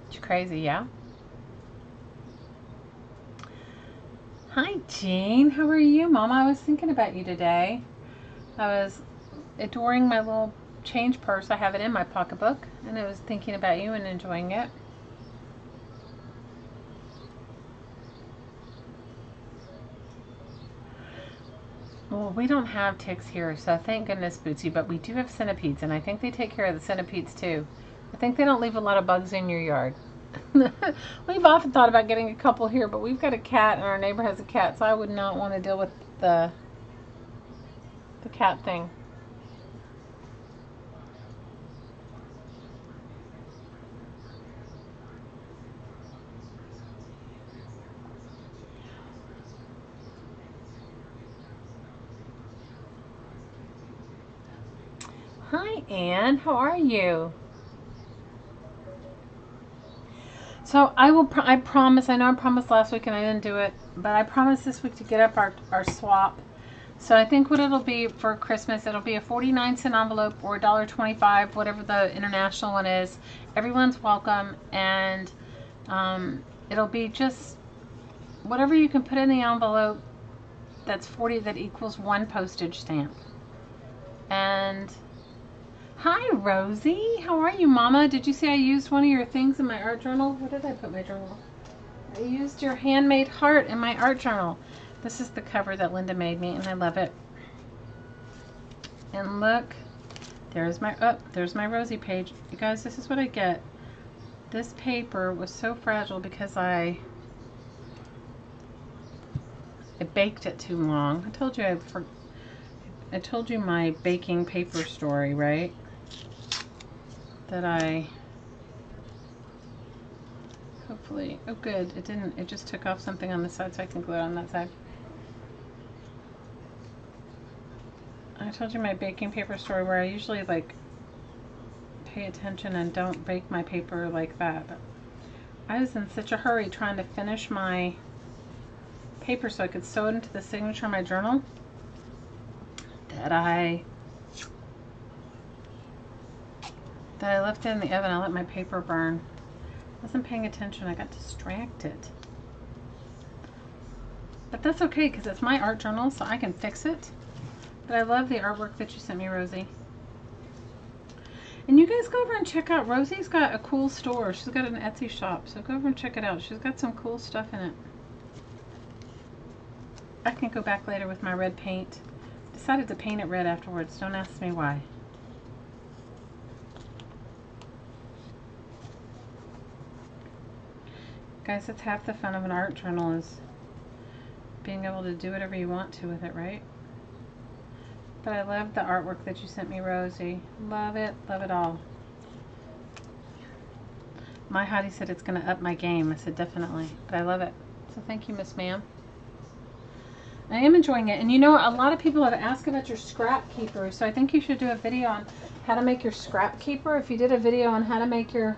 It's crazy, yeah? Hi, Jean. How are you, Mama? I was thinking about you today. I was adoring my little change purse. I have it in my pocketbook, and I was thinking about you and enjoying it. Well, we don't have ticks here, so thank goodness, Bootsy, but we do have centipedes, and I think they take care of the centipedes too. I think they don't leave a lot of bugs in your yard. We've often thought about getting a couple here, but we've got a cat, and our neighbor has a cat, so I would not want to deal with the cat thing. Hi, Anne. How are you? So I promise, I know I promised last week and I didn't do it, but I promise this week to get up our swap. So I think what it'll be for Christmas, it'll be a 49-cent envelope or $1.25, whatever the international one is. Everyone's welcome, and it'll be just whatever you can put in the envelope that's 40, that equals 1 postage stamp. And hi, Rosie. How are you, Mama? Did you see I used one of your things in my art journal? Where did I put my journal? I used your handmade heart in my art journal. This is the cover that Linda made me, and I love it. And look, there's my Rosie page. You guys, this is what I get. This paper was so fragile because I baked it too long. I told you my baking paper story, right? That I hopefully, oh good, it didn't, it just took off something on the side so I can glue it on that side. I told you my baking paper story where I usually like pay attention and don't bake my paper like that. But I was in such a hurry trying to finish my paper so I could sew it into the signature in my journal that I left it in the oven. I let my paper burn. I wasn't paying attention. I got distracted. But that's okay because it's my art journal, so I can fix it. But I love the artwork that you sent me, Rosie. And you guys go over and check out, Rosie's got a cool store. She's got an Etsy shop, so go over and check it out. She's got some cool stuff in it. I can go back later with my red paint. Decided to paint it red afterwards. Don't ask me why. Guys, that's half the fun of an art journal, is being able to do whatever you want to with it, right? But I love the artwork that you sent me, Rosie. Love it all. My hottie said it's going to up my game. I said definitely, but I love it. So thank you, Miss Ma'am. I am enjoying it. And you know, a lot of people have asked about your scrap keeper, so I think you should do a video on how to make your scrap keeper. If you did a video on how to make your...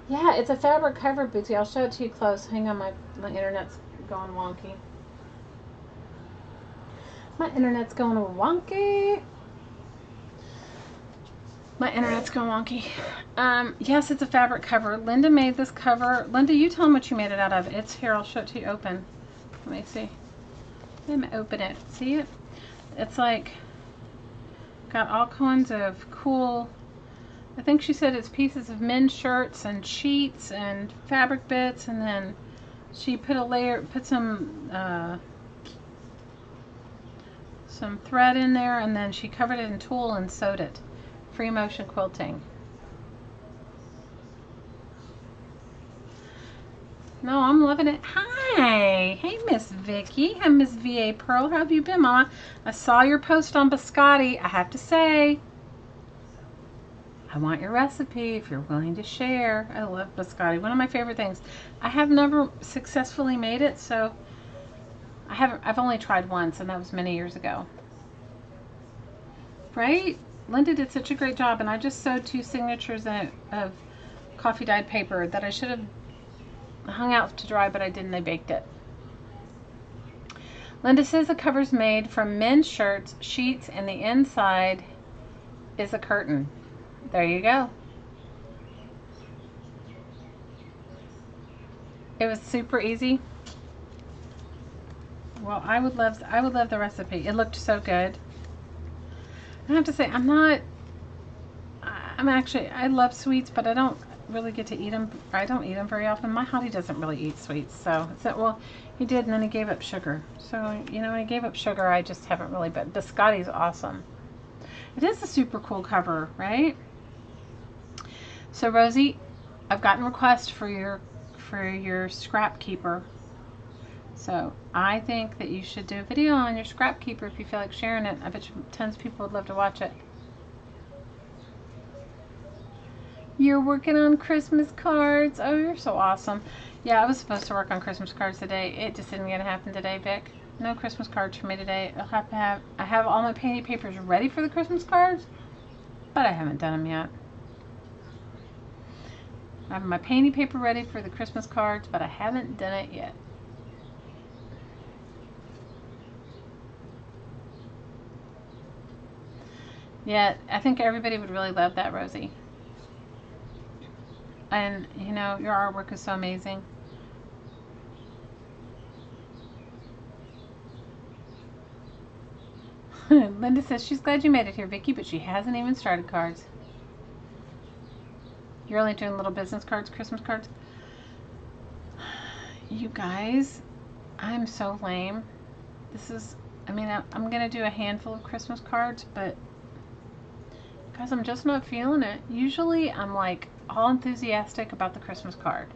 Yeah, it's a fabric cover, Bootsy. I'll show it to you close. Hang on, my internet's going wonky. My internet's going wonky. My internet's going wonky. Yes, it's a fabric cover. Linda made this cover. Linda, you tell them what you made it out of. It's here. I'll show it to you open. Let me see. Let me open it. See it? It's like got all kinds of cool... I think she said it's pieces of men's shirts and sheets and fabric bits, and then she put a layer, put some thread in there, and then she covered it in tulle and sewed it. Free motion quilting. No, I'm loving it. Hi. Hey, Miss Vicky. Hi, Miss VA Pearl. How have you been, Mama? I saw your post on biscotti. I have to say, I want your recipe if you're willing to share. I love biscotti. One of my favorite things. I have never successfully made it, so I've only tried once, and that was many years ago. Right? Linda did such a great job, and I just sewed 2 signatures in it of coffee dyed paper that I should have hung out to dry, but I didn't. I baked it. Linda says the cover's made from men's shirts, sheets, and the inside is a curtain. There you go. It was super easy. Well, I would love the recipe. It looked so good. I have to say, I love sweets, but I don't, really get to eat them. I don't eat them very often. My hottie doesn't really eat sweets. So, well, he did, and then he gave up sugar. So, you know, when he gave up sugar, I just haven't really, but biscotti's awesome. It is a super cool cover, right? So, Rosie, I've gotten requests for your scrap keeper. So I think that you should do a video on your scrap keeper if you feel like sharing it. I bet you tons of people would love to watch it. You're working on Christmas cards. Oh, you're so awesome. Yeah, I was supposed to work on Christmas cards today. It just didn't get to happen today, Vic. No Christmas cards for me today. I have all my painting papers ready for the Christmas cards, but I haven't done them yet. I have my painting paper ready for the Christmas cards, but I haven't done it yet. Yeah, I think everybody would really love that, Rosie. And, you know, your artwork is so amazing. Linda says she's glad you made it here, Vicki, but she hasn't even started cards. You're only doing little business cards, Christmas cards? You guys, I'm so lame. I mean, I'm going to do a handful of Christmas cards, but guys, I'm just not feeling it. Usually I'm like all enthusiastic about the Christmas card.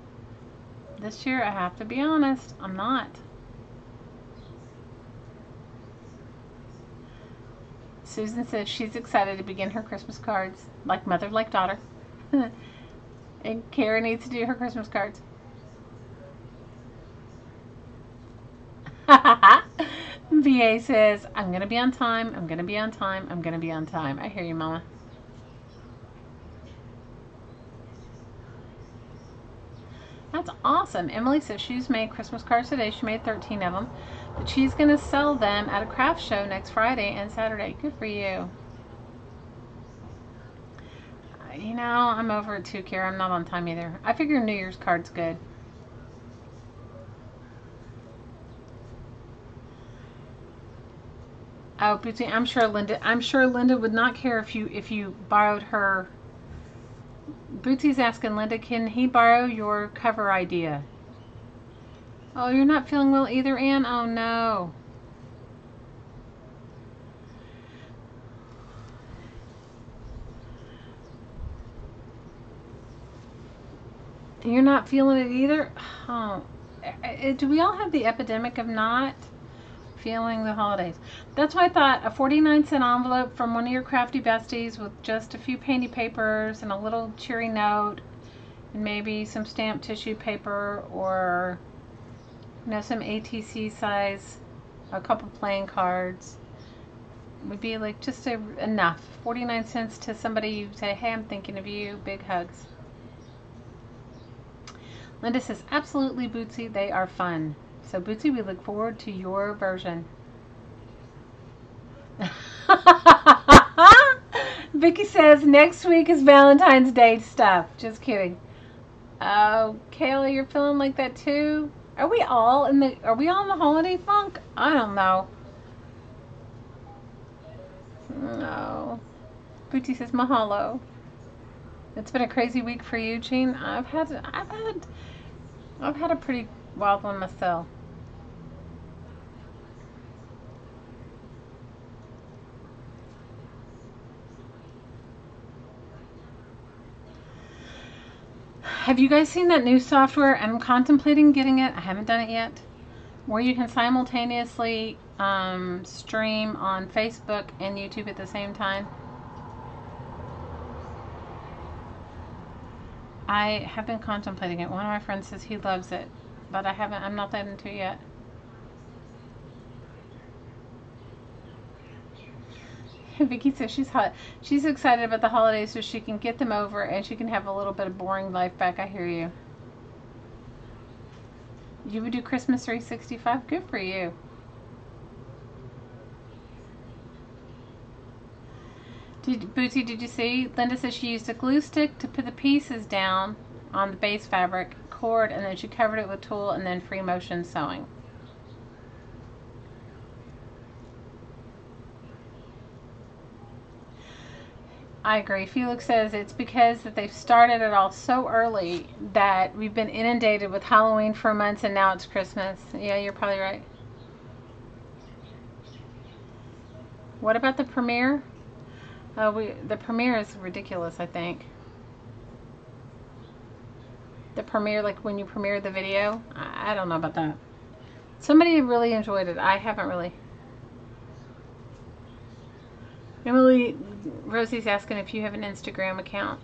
This year, I have to be honest, I'm not. Susan says she's excited to begin her Christmas cards, like mother, like daughter. And Kara needs to do her Christmas cards. VA says, I'm going to be on time, I'm going to be on time, I'm going to be on time. I hear you, Mama. That's awesome. Emily says she's made Christmas cards today. She made 13 of them. But she's going to sell them at a craft show next Friday and Saturday. Good for you. You know, I'm over it too, Kara. I'm not on time either. I figure New Year's card's good. Oh, Bootsy, I'm sure Linda would not care if you borrowed her. Bootsy's asking Linda, can he borrow your cover idea? Oh, you're not feeling well either, Anne? Oh, no. You're not feeling it either? Oh. Do we all have the epidemic of not feeling the holidays? That's why I thought a 49-cent envelope from one of your crafty besties with just a few painty papers and a little cheery note and maybe some stamped tissue paper or, you know, some ATC size, a couple playing cards would be like just enough. 49 cents to somebody you say, hey, I'm thinking of you. Big hugs. Linda says, absolutely, Bootsy. They are fun. So, Bootsy, we look forward to your version. Vicky says, next week is Valentine's Day stuff. Just kidding. Oh, Kayla, you're feeling like that too? Are we all in the holiday funk? I don't know. No. Bootsy says, mahalo. It's been a crazy week for you, Jean. I've had a pretty wild one myself. Have you guys seen that new software? I'm contemplating getting it. I haven't done it yet. Where you can simultaneously stream on Facebook and YouTube at the same time. I have been contemplating it. One of my friends says he loves it, but I'm not that into it yet. Vicky says she's excited about the holidays so she can get them over and she can have a little bit of boring life back. I hear you. You would do Christmas 365? Good for you. Bootsy, did you see? Linda says she used a glue stick to put the pieces down on the base fabric, cord, and then she covered it with tulle and then free motion sewing. I agree. Felix says it's because that they've started it all so early that we've been inundated with Halloween for months and now it's Christmas. Yeah, you're probably right. What about the premiere? The premiere is ridiculous, I think. The premiere, like when you premiere the video, I don't know about that. Somebody really enjoyed it. I haven't really. Emily, Rosie's asking if you have an Instagram account.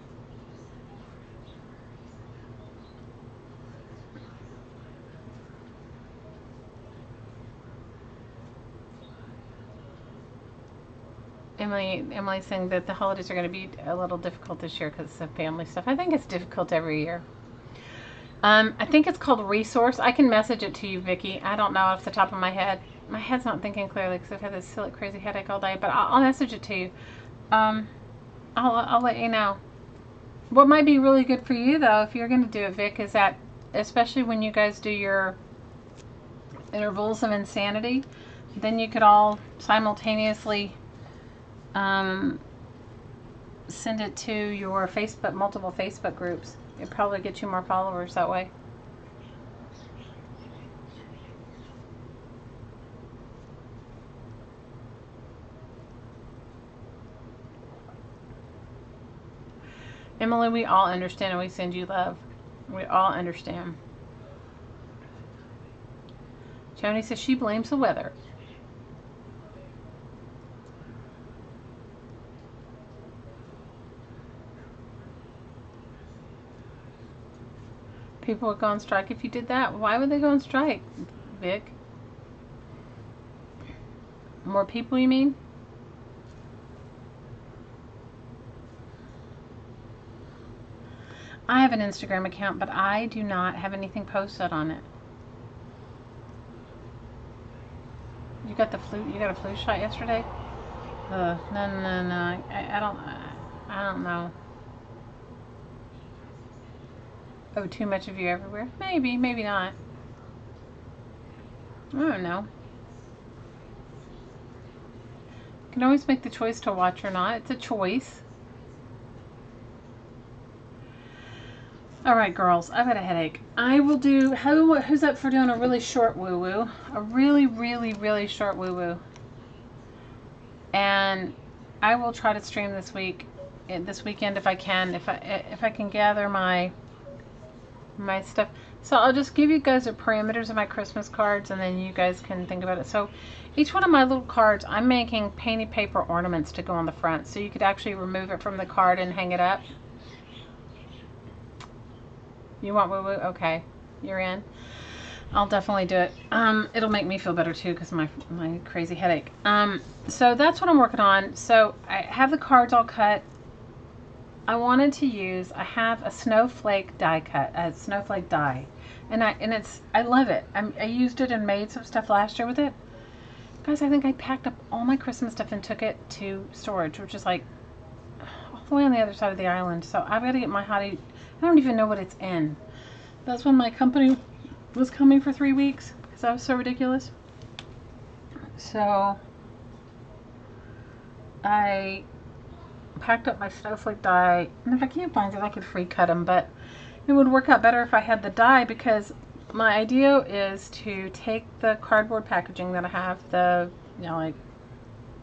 Emily's saying that the holidays are going to be a little difficult this year because of family stuff. I think it's difficult every year. I think it's called Resource. I can message it to you, Vicki. I don't know off the top of my head. My head's not thinking clearly because I've had this silly, crazy headache all day. But I'll message it to you. I'll let you know. What might be really good for you, though, if you're going to do it, Vic, is that especially when you guys do your intervals of insanity, then you could all simultaneously send it to your Facebook, multiple Facebook groups. It'd probably get you more followers that way. Emily, we all understand and we send you love. We all understand. Joni says she blames the weather. People would go on strike if you did that. Why would they go on strike, Vic? More people, you mean? I have an Instagram account, but I do not have anything posted on it. You got the flu? You got a flu shot yesterday? No. I don't know. Oh, too much of you everywhere? Maybe, maybe not. I don't know. You can always make the choice to watch or not. It's a choice. All right, girls, I've got a headache. I will do, who's up for doing a really short woo-woo? A really, really, really short woo-woo. And I will try to stream this weekend if I can, if I can gather my stuff. So I'll just give you guys the parameters of my Christmas cards and then you guys can think about it. So each one of my little cards, I'm making painted paper ornaments to go on the front. So you could actually remove it from the card and hang it up. You want woo-woo? Okay. You're in. I'll definitely do it. It'll make me feel better too because my crazy headache. So that's what I'm working on. So I have the cards all cut. I wanted to use, I have a snowflake die cut, a snowflake die. And I love it. I used it and made some stuff last year with it. Guys, I think I packed up all my Christmas stuff and took it to storage, which is like all the way on the other side of the island. So I've got to get my hottie, I don't even know what it's in. That's when my company was coming for 3 weeks because I was so ridiculous. So I packed up my snowflake die, and if I can't find it I could free cut them, but it would work out better if I had the die because my idea is to take the cardboard packaging that I have, the like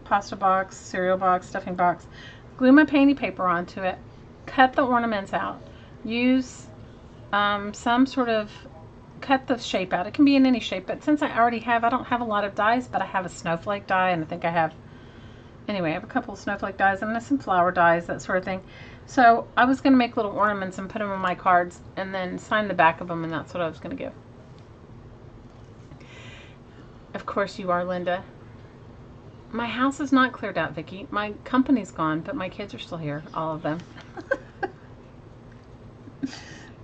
pasta box, cereal box, stuffing box, glue my painty paper onto it, cut the ornaments out, use some sort of, cut the shape out. It can be in any shape, but since I don't have a lot of dies, but I have a snowflake die, and I think I have, anyway, I have a couple of snowflake dies and some flower dies, that sort of thing. So I was going to make little ornaments and put them on my cards and then sign the back of them, and that's what I was going to give. Of course you are, Linda. My house is not cleared out, Vicki. My company's gone, but my kids are still here, all of them.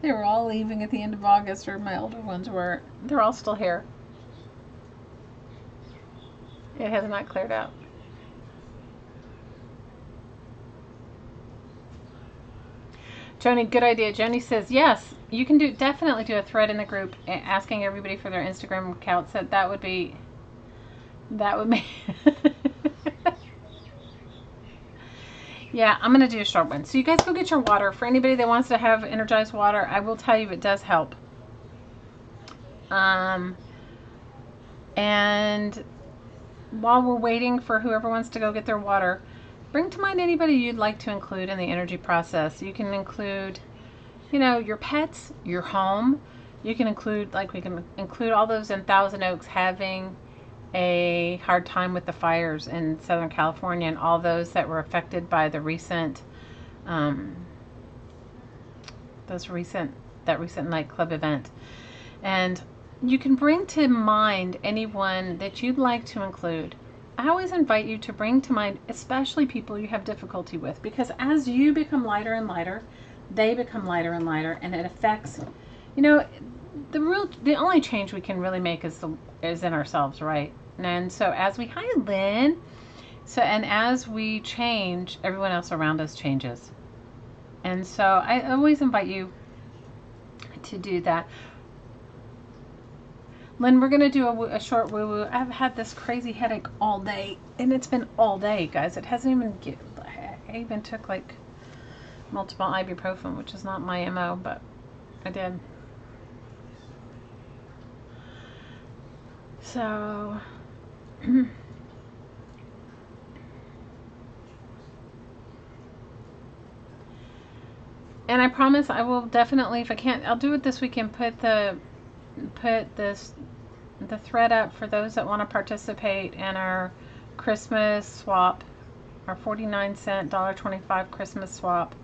They were all leaving at the end of August, or my older ones were. They're all still here. It has not cleared out. Joni, good idea. Joni says, yes, you can definitely do a thread in the group asking everybody for their Instagram accounts. That would be Yeah, I'm going to do a short one. So you guys go get your water. For anybody that wants to have energized water, I will tell you it does help. And while we're waiting for whoever wants to go get their water, bring to mind anybody you'd like to include in the energy process. You can include, you know, your pets, your home. You can include, like we can include all those in Thousand Oaks having a hard time with the fires in Southern California and all those that were affected by the recent, that recent nightclub event. And you can bring to mind anyone that you'd like to include. I always invite you to bring to mind, especially people you have difficulty with, because as you become lighter and lighter, they become lighter and lighter, and it affects, you know, the only change we can really make is in ourselves, right? And so as we, hi Lynn, and as we change, everyone else around us changes. And so I always invite you to do that. Lynn, we're going to do a short woo-woo. I've had this crazy headache all day, and it's been all day, guys. It hasn't even, I even took like multiple ibuprofen, which is not my MO, but I did. So, and I promise I will definitely, if I can't, I'll do it this weekend, put the thread up for those that want to participate in our Christmas swap, our 49-cent, $1.25 Christmas swap.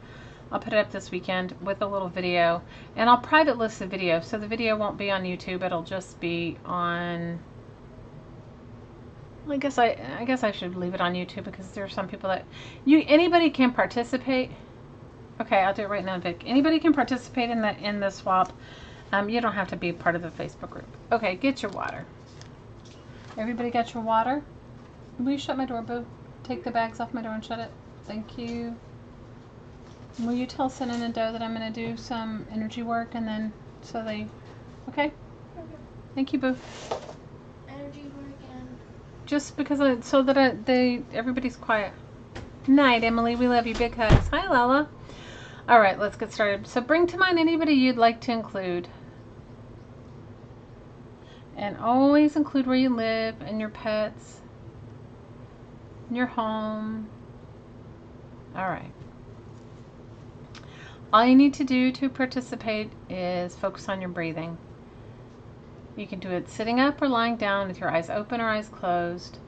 I'll put it up this weekend with a little video, and I'll private list the video, so the video won't be on YouTube. It'll just be on, I guess I should leave it on YouTube, because there are some people that anybody can participate. Okay, I'll do it right now, Vic. Anybody can participate in the swap. You don't have to be part of the Facebook group. Okay, get your water. Everybody got your water? Will you shut my door, boo? Take the bags off my door and shut it. Thank you. Will you tell Cinnamon and Doe that I'm going to do some energy work, and then so they, okay? Thank you, boo. Energy work and just because everybody's quiet. Night, Emily. We love you. Big hugs. Hi, Lala. All right, let's get started. So bring to mind anybody you'd like to include. And always include where you live and your pets, and your home. All right. All you need to do to participate is focus on your breathing. You can do it sitting up or lying down with your eyes open or eyes closed.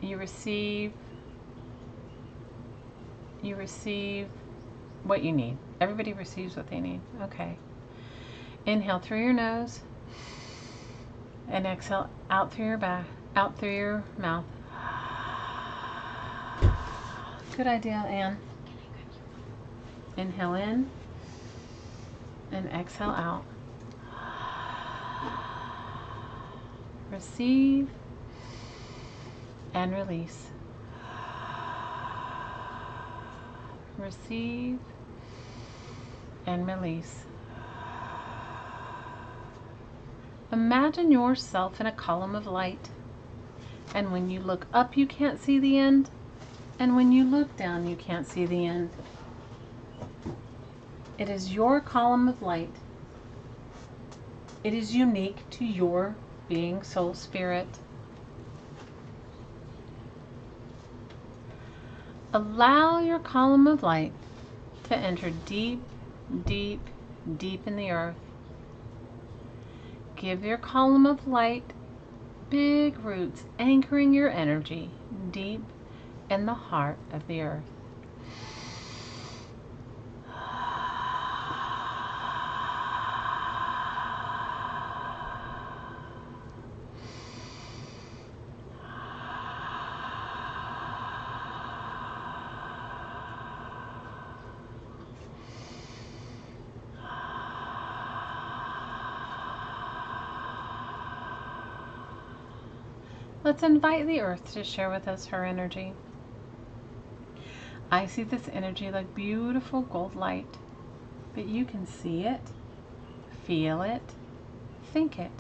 You receive what you need. Everybody receives what they need. Okay. Inhale through your nose and exhale out through your mouth. Good idea, Anne. Inhale in and exhale out. Receive and release. Receive and release. Imagine yourself in a column of light, and when you look up you can't see the end, and when you look down you can't see the end. It is your column of light. It is unique to your being, soul, spirit. Allow your column of light to enter deep, deep, deep in the earth. Give your column of light big roots, anchoring your energy deep in the heart of the earth. Let's invite the earth to share with us her energy. I see this energy like beautiful gold light, but you can see it, feel it, think it,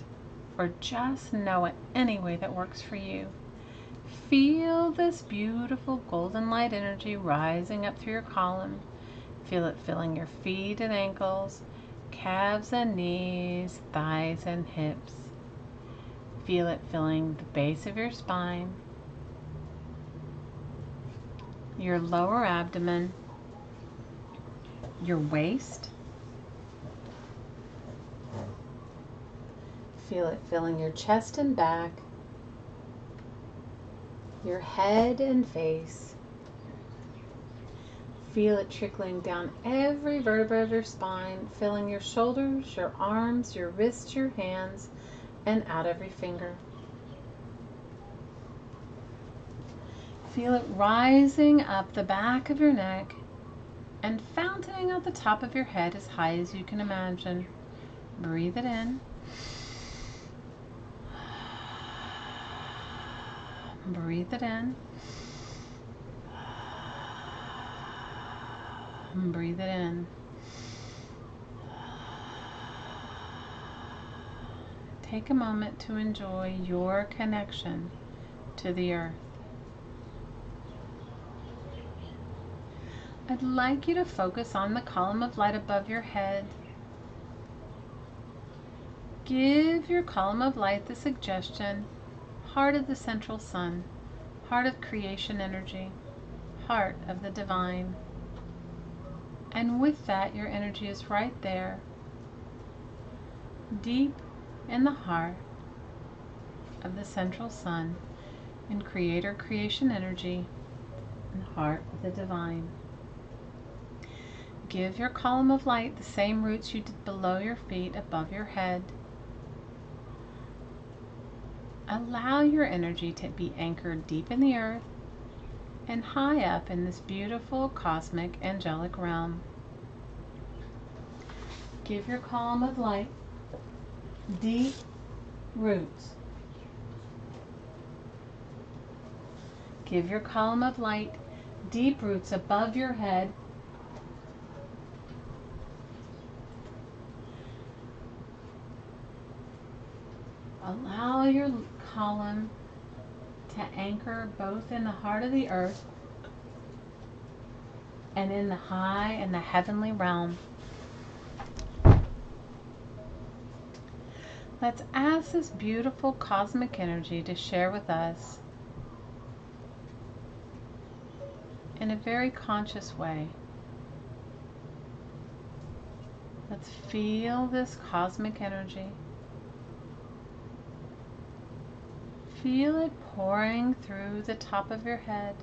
or just know it any way that works for you. Feel this beautiful golden light energy rising up through your column. Feel it filling your feet and ankles, calves and knees, thighs and hips. Feel it filling the base of your spine, your lower abdomen, your waist. Feel it filling your chest and back, your head and face. Feel it trickling down every vertebra of your spine, filling your shoulders, your arms, your wrists, your hands, and out every finger. Feel it rising up the back of your neck and fountaining out the top of your head as high as you can imagine. Breathe it in. Breathe it in. Breathe it in. Take a moment to enjoy your connection to the earth. I'd like you to focus on the column of light above your head. Give your column of light the suggestion: heart of the central sun, heart of creation energy, heart of the divine. And with that, your energy is right there, deep in the heart of the central sun, in creator creation energy, and heart of the divine. Give your column of light the same roots you did below your feet, above your head. Allow your energy to be anchored deep in the earth and high up in this beautiful cosmic angelic realm. Give your column of light deep roots. Give your column of light deep roots above your head. Allow your column to anchor both in the heart of the earth and in the high and the heavenly realm. Let's ask this beautiful cosmic energy to share with us in a very conscious way. Let's feel this cosmic energy. Feel it pouring through the top of your head.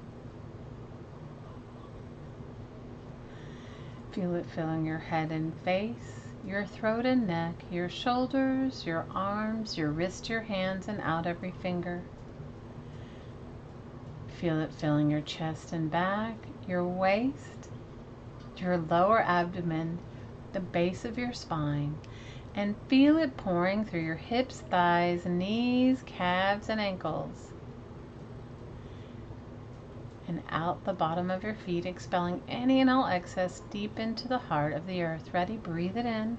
Feel it filling your head and face, your throat and neck, your shoulders, your arms, your wrists, your hands, and out every finger. Feel it filling your chest and back, your waist, your lower abdomen, the base of your spine, and feel it pouring through your hips, thighs, knees, calves, and ankles, and out the bottom of your feet, expelling any and all excess deep into the heart of the earth. Ready? Breathe it in.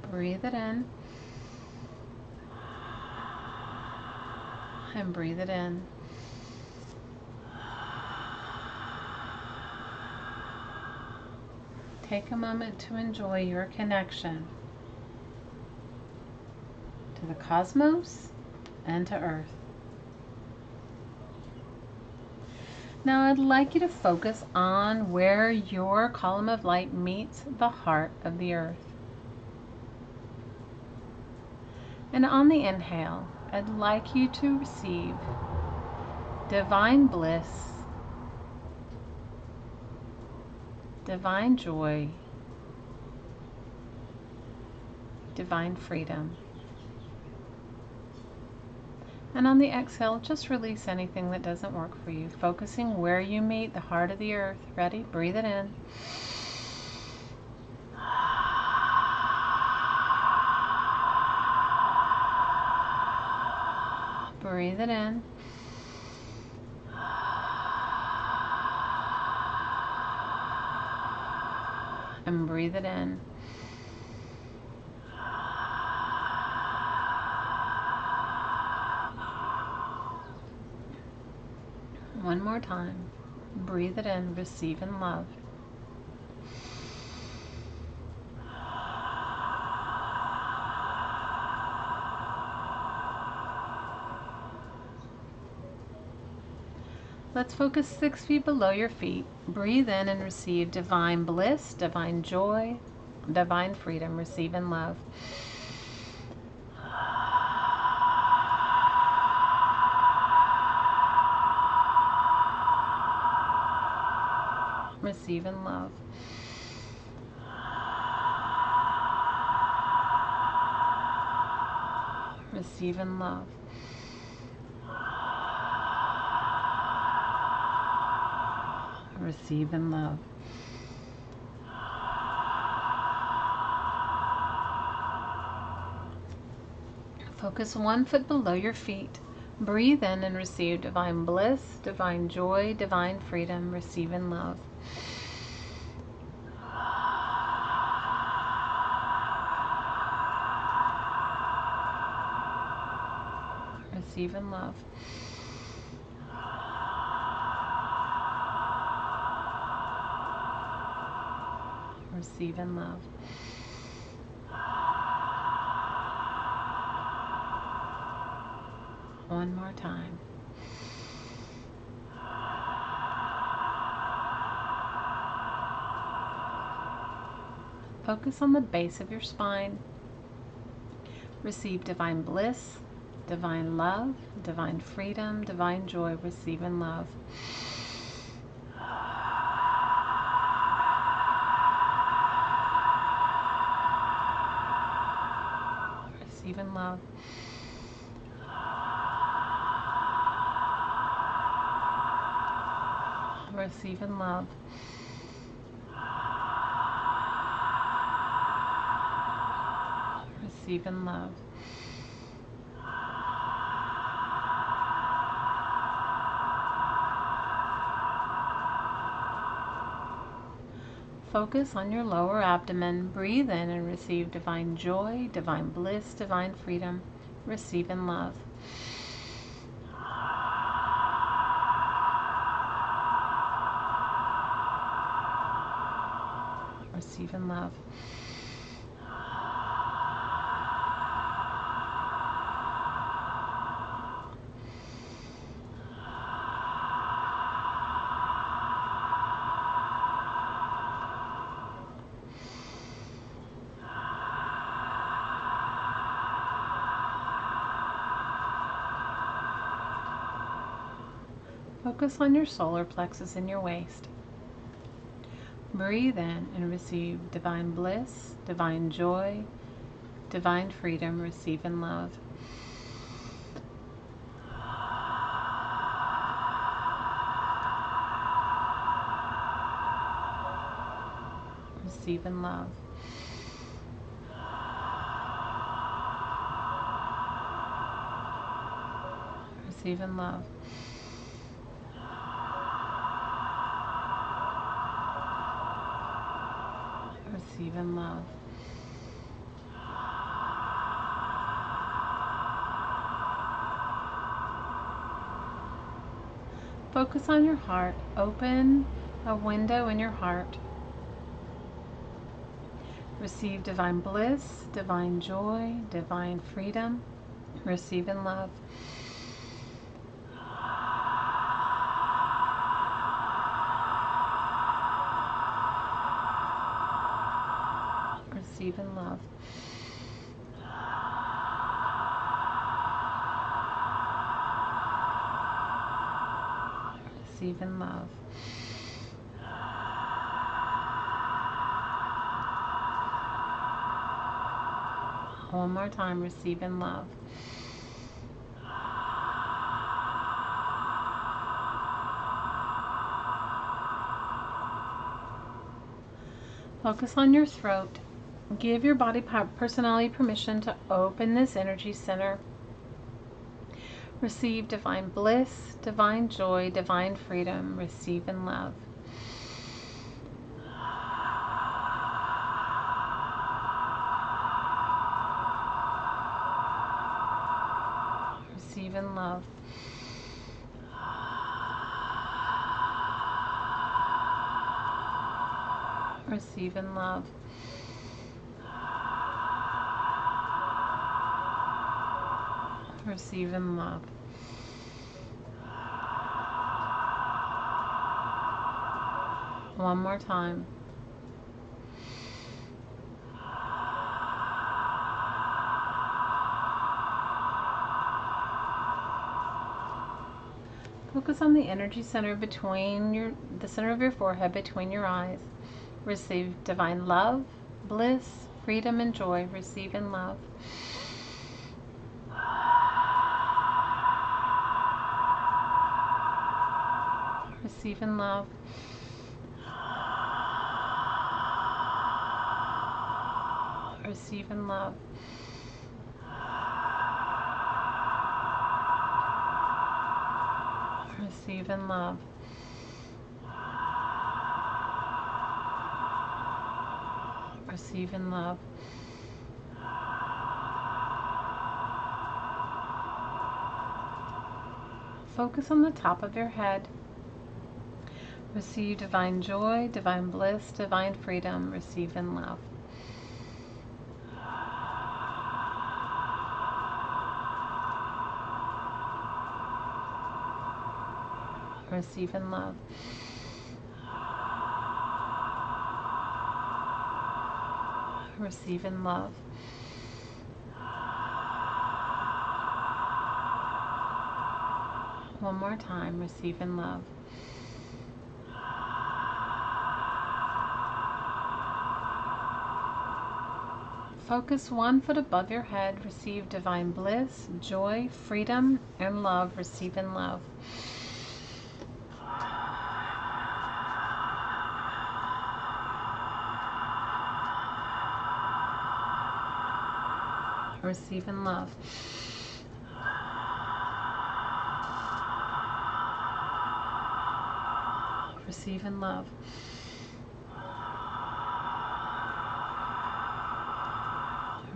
Breathe it in. And breathe it in. Take a moment to enjoy your connection to the cosmos and to Earth. Now I'd like you to focus on where your column of light meets the heart of the Earth. And on the inhale, I'd like you to receive divine bliss, divine joy, divine freedom. And on the exhale, just release anything that doesn't work for you, focusing where you meet the heart of the earth. Ready? Breathe it in. Breathe it in. And breathe it in. One more time. Breathe it in, receive in love. Let's focus 6 feet below your feet. Breathe in and receive divine bliss, divine joy, divine freedom. Receive in love. Receive in love. Receive in love. Receive in love. Focus 1 foot below your feet. Breathe in and receive divine bliss, divine joy, divine freedom. Receive in love. Receive in love. Receive in love. One more time. Focus on the base of your spine. Receive divine bliss, divine love, divine freedom, divine joy. Receive in love. Receive in love. Receive in love. Receive in love. Focus on your lower abdomen. Breathe in and receive divine joy, divine bliss, divine freedom. Receive in love. Receive in love. Focus on your solar plexus in your waist. Breathe in and receive divine bliss, divine joy, divine freedom. Receive in love. Receive in love. Receive in love. Receive in love. Focus on your heart. Open a window in your heart. Receive divine bliss, divine joy, divine freedom. Receive in love. Receive in love. Receive in love. One more time, receive in love. Focus on your throat. Give your body personality permission to open this energy center. Receive divine bliss, divine joy, divine freedom. Receive in love. Receive in love. Receive in love. Receive in love. One more time. Focus on the energy center between the center of your forehead, between your eyes. Receive divine love, bliss, freedom, and joy. Receive in love. Receive in love. Receive in love. Receive in love. Receive in love. Focus on the top of your head. Receive divine joy, divine bliss, divine freedom. Receive in love. Receive in love. Receive in love. One more time. Receive in love. Focus 1 foot above your head. Receive divine bliss, joy, freedom, and love. Receive in love. Receive in love. Receive in love.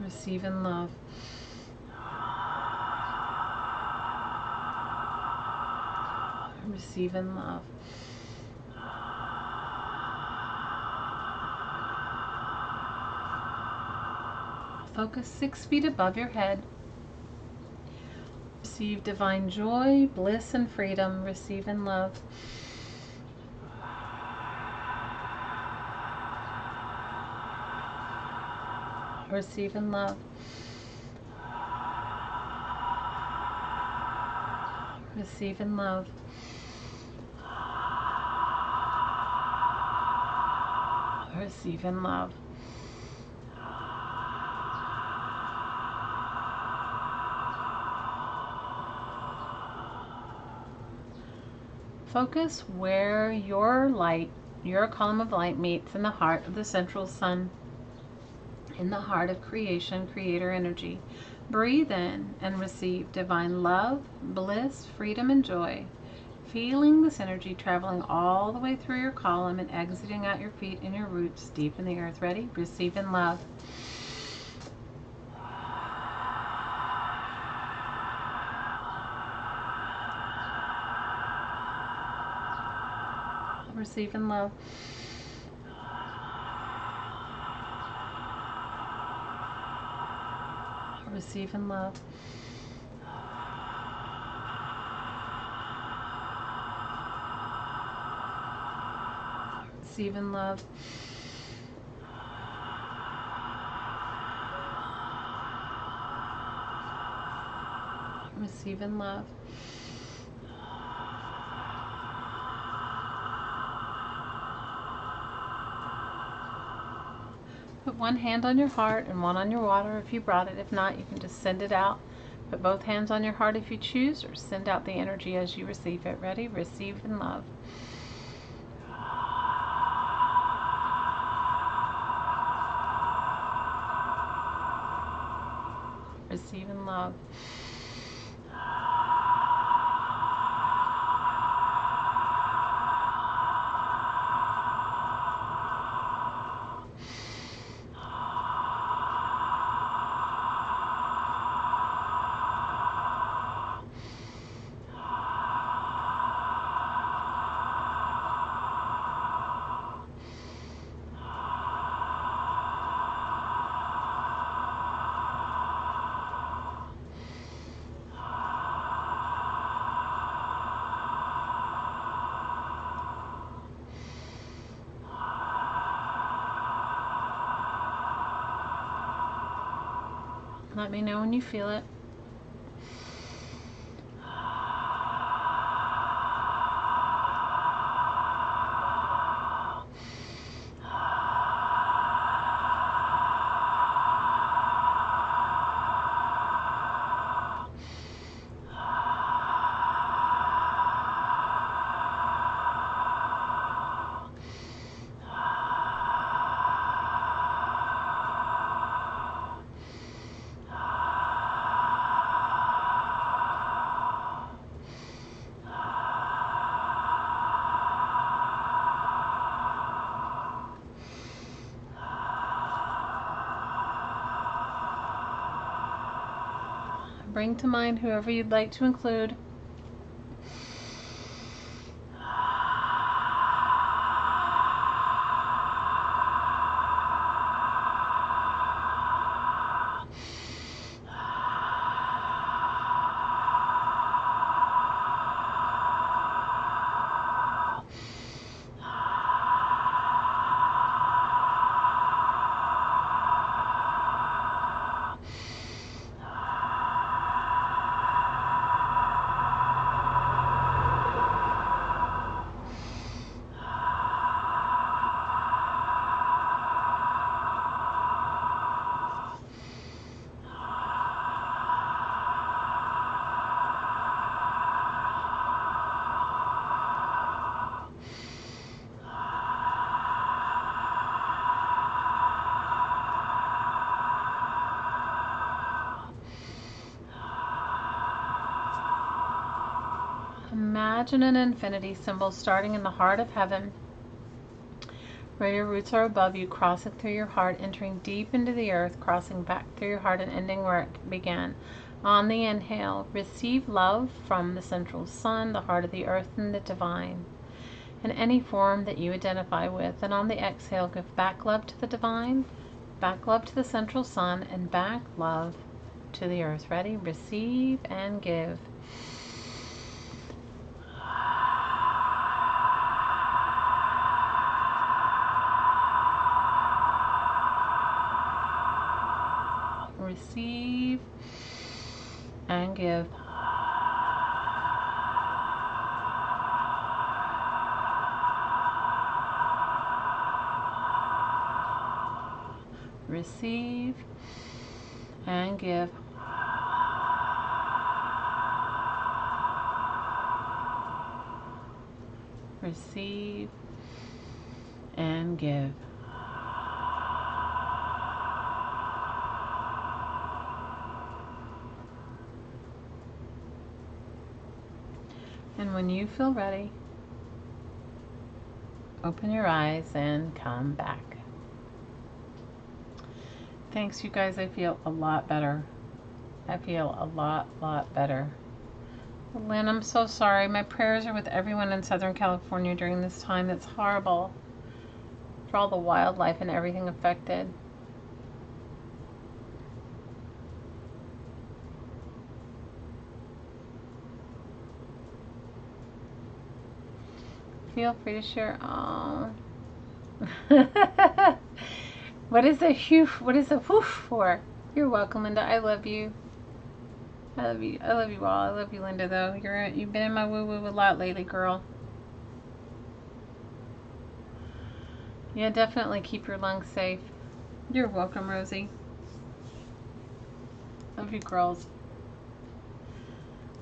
Receive in love. Receive in love. Focus 6 feet above your head. Receive divine joy, bliss, and freedom. Receive in love. Receive in love. Receive in love. Receive in love. Focus where your light, your column of light meets in the heart of the central sun, in the heart of creation, creator energy. Breathe in and receive divine love, bliss, freedom, and joy. Feeling this energy traveling all the way through your column and exiting out your feet and your roots deep in the earth. Ready? Receive in love. Receive in love. Receive in love. Receive in love. Receive in love. Put one hand on your heart and one on your water if you brought it. If not, you can just send it out. Put both hands on your heart if you choose, or send out the energy as you receive it. Ready? Receive in love. Receive in love. Let me know when you feel it. Bring to mind whoever you'd like to include. Imagine an infinity symbol starting in the heart of heaven, where your roots are above you, crossing through your heart, entering deep into the earth, crossing back through your heart and ending where it began. On the inhale, receive love from the central sun, the heart of the earth, and the divine, in any form that you identify with. And on the exhale, give back love to the divine, back love to the central sun, and back love to the earth. Ready? Receive and give. Receive and give. Receive and give. Receive and give. And when you feel ready, open your eyes and come back. Thanks, you guys. I feel a lot better. I feel a lot better. Lynn, I'm so sorry. My prayers are with everyone in Southern California during this time. It's horrible for all the wildlife and everything affected. Feel free to share. Oh. What is a whew? What is a whoof for? You're welcome, Linda. I love you. I love you. I love you all. I love you, Linda, though. You've been in my woo-woo a lot lately, girl. Yeah, definitely keep your lungs safe. You're welcome, Rosie. Love you, girls.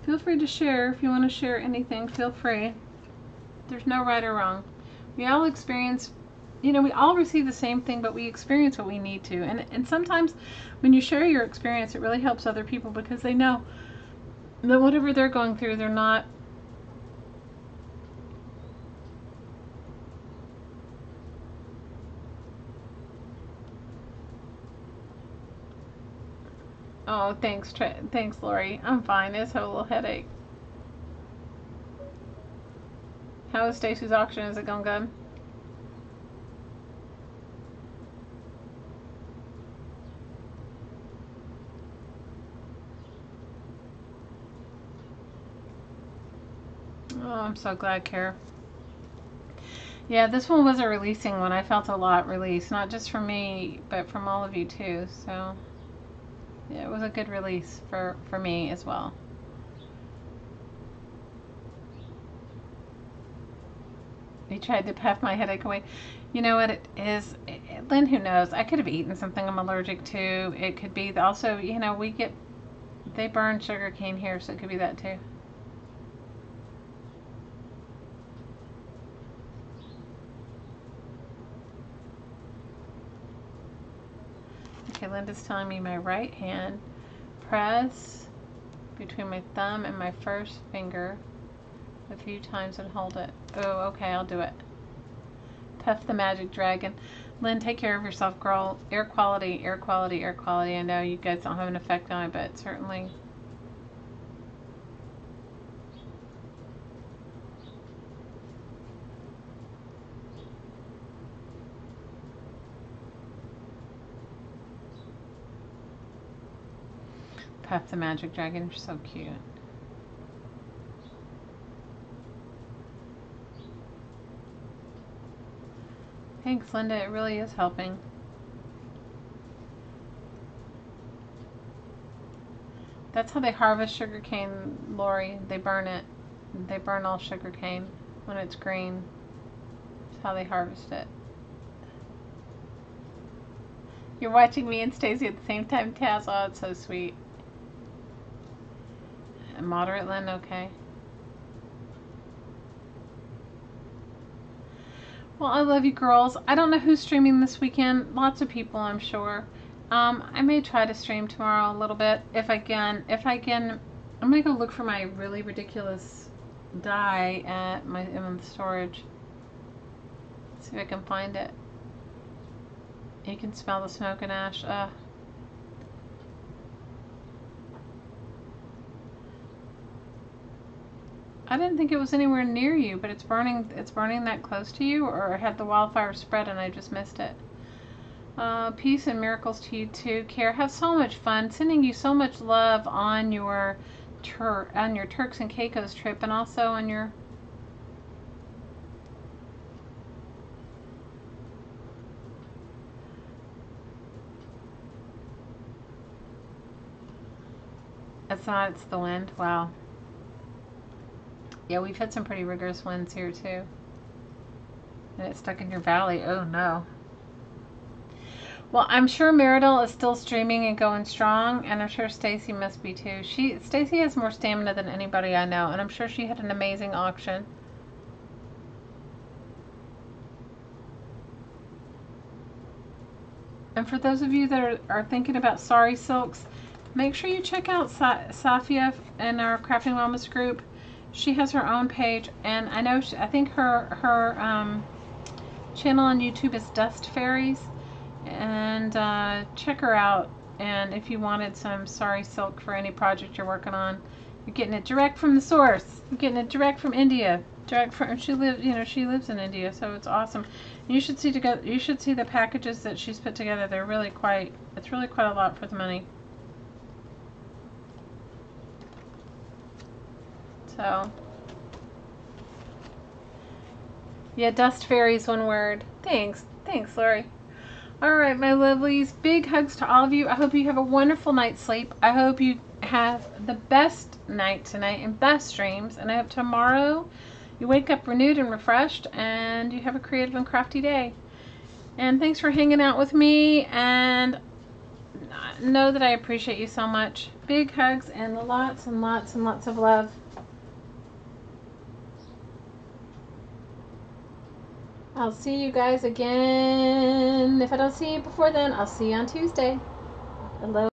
Feel free to share. If you want to share anything, feel free. There's no right or wrong. We all experience, we all receive the same thing, but we experience what we need to. And sometimes when you share your experience, it really helps other people because they know that whatever they're going through, they're not. Oh, thanks, Lori. I'm fine. I just have a little headache. How is Stacy's auction? Is it going good? Oh, I'm so glad, Kara. Yeah, this one was a releasing one. I felt a lot released, not just from me, but from all of you too. So it was a good release for me as well. He tried to puff my headache away. You know what it is, Lynn, who knows? I could have eaten something I'm allergic to. It could be also, you know, they burn sugar cane here, so it could be that too. Okay, Linda's telling me my right hand, press between my thumb and my first finger a few times and hold it. Oh, okay, I'll do it. Puff the magic dragon. Lynn, take care of yourself, girl. Air quality, air quality, air quality. I know you guys don't have an effect on it, but certainly. Puff the magic dragon. You're so cute. Thanks, Linda. It really is helping. That's how they harvest sugar cane, Lori. They burn it. They burn all sugar cane when it's green. That's how they harvest it. You're watching me and Stacy at the same time, Taz. Oh, it's so sweet. Moderate, Lynn. Okay. Well, I love you, girls. I don't know who's streaming this weekend. Lots of people, I'm sure. I may try to stream tomorrow a little bit if I can. I'm gonna go look for my really ridiculous dye in the storage. See if I can find it. You can smell the smoke and ash. I didn't think it was anywhere near you, but it's burning that close to you, or had the wildfire spread and I just missed it. Peace and miracles to you too, Care. Have so much fun. Sending you so much love on your Turks and Caicos trip, and also on your it's the wind. Wow. Yeah, we've had some pretty rigorous winds here too. And it's stuck in your valley. Oh no. Well, I'm sure Meridel is still streaming and going strong, and I'm sure Stacy must be too. Stacy has more stamina than anybody I know, and I'm sure she had an amazing auction. And for those of you that are thinking about sari silks, make sure you check out Safia in our Crafting Mamas group. She has her own page, and I think her channel on YouTube is Dust Fairies, and check her out. And if you wanted some sari silk for any project you're working on, you're getting it direct from the source. You're getting it direct from India. She lives in India, so it's awesome. You should see the packages that she's put together. It's really quite a lot for the money. So, yeah, Dust Fairies, one word. Thanks, Lori. All right, my lovelies, big hugs to all of you. I hope you have a wonderful night's sleep. I hope you have the best night tonight and best dreams. And I hope tomorrow you wake up renewed and refreshed, and you have a creative and crafty day. And thanks for hanging out with me, and know that I appreciate you so much. Big hugs and lots and lots and lots of love. I'll see you guys again. If I don't see you before then, I'll see you on Tuesday. Hello.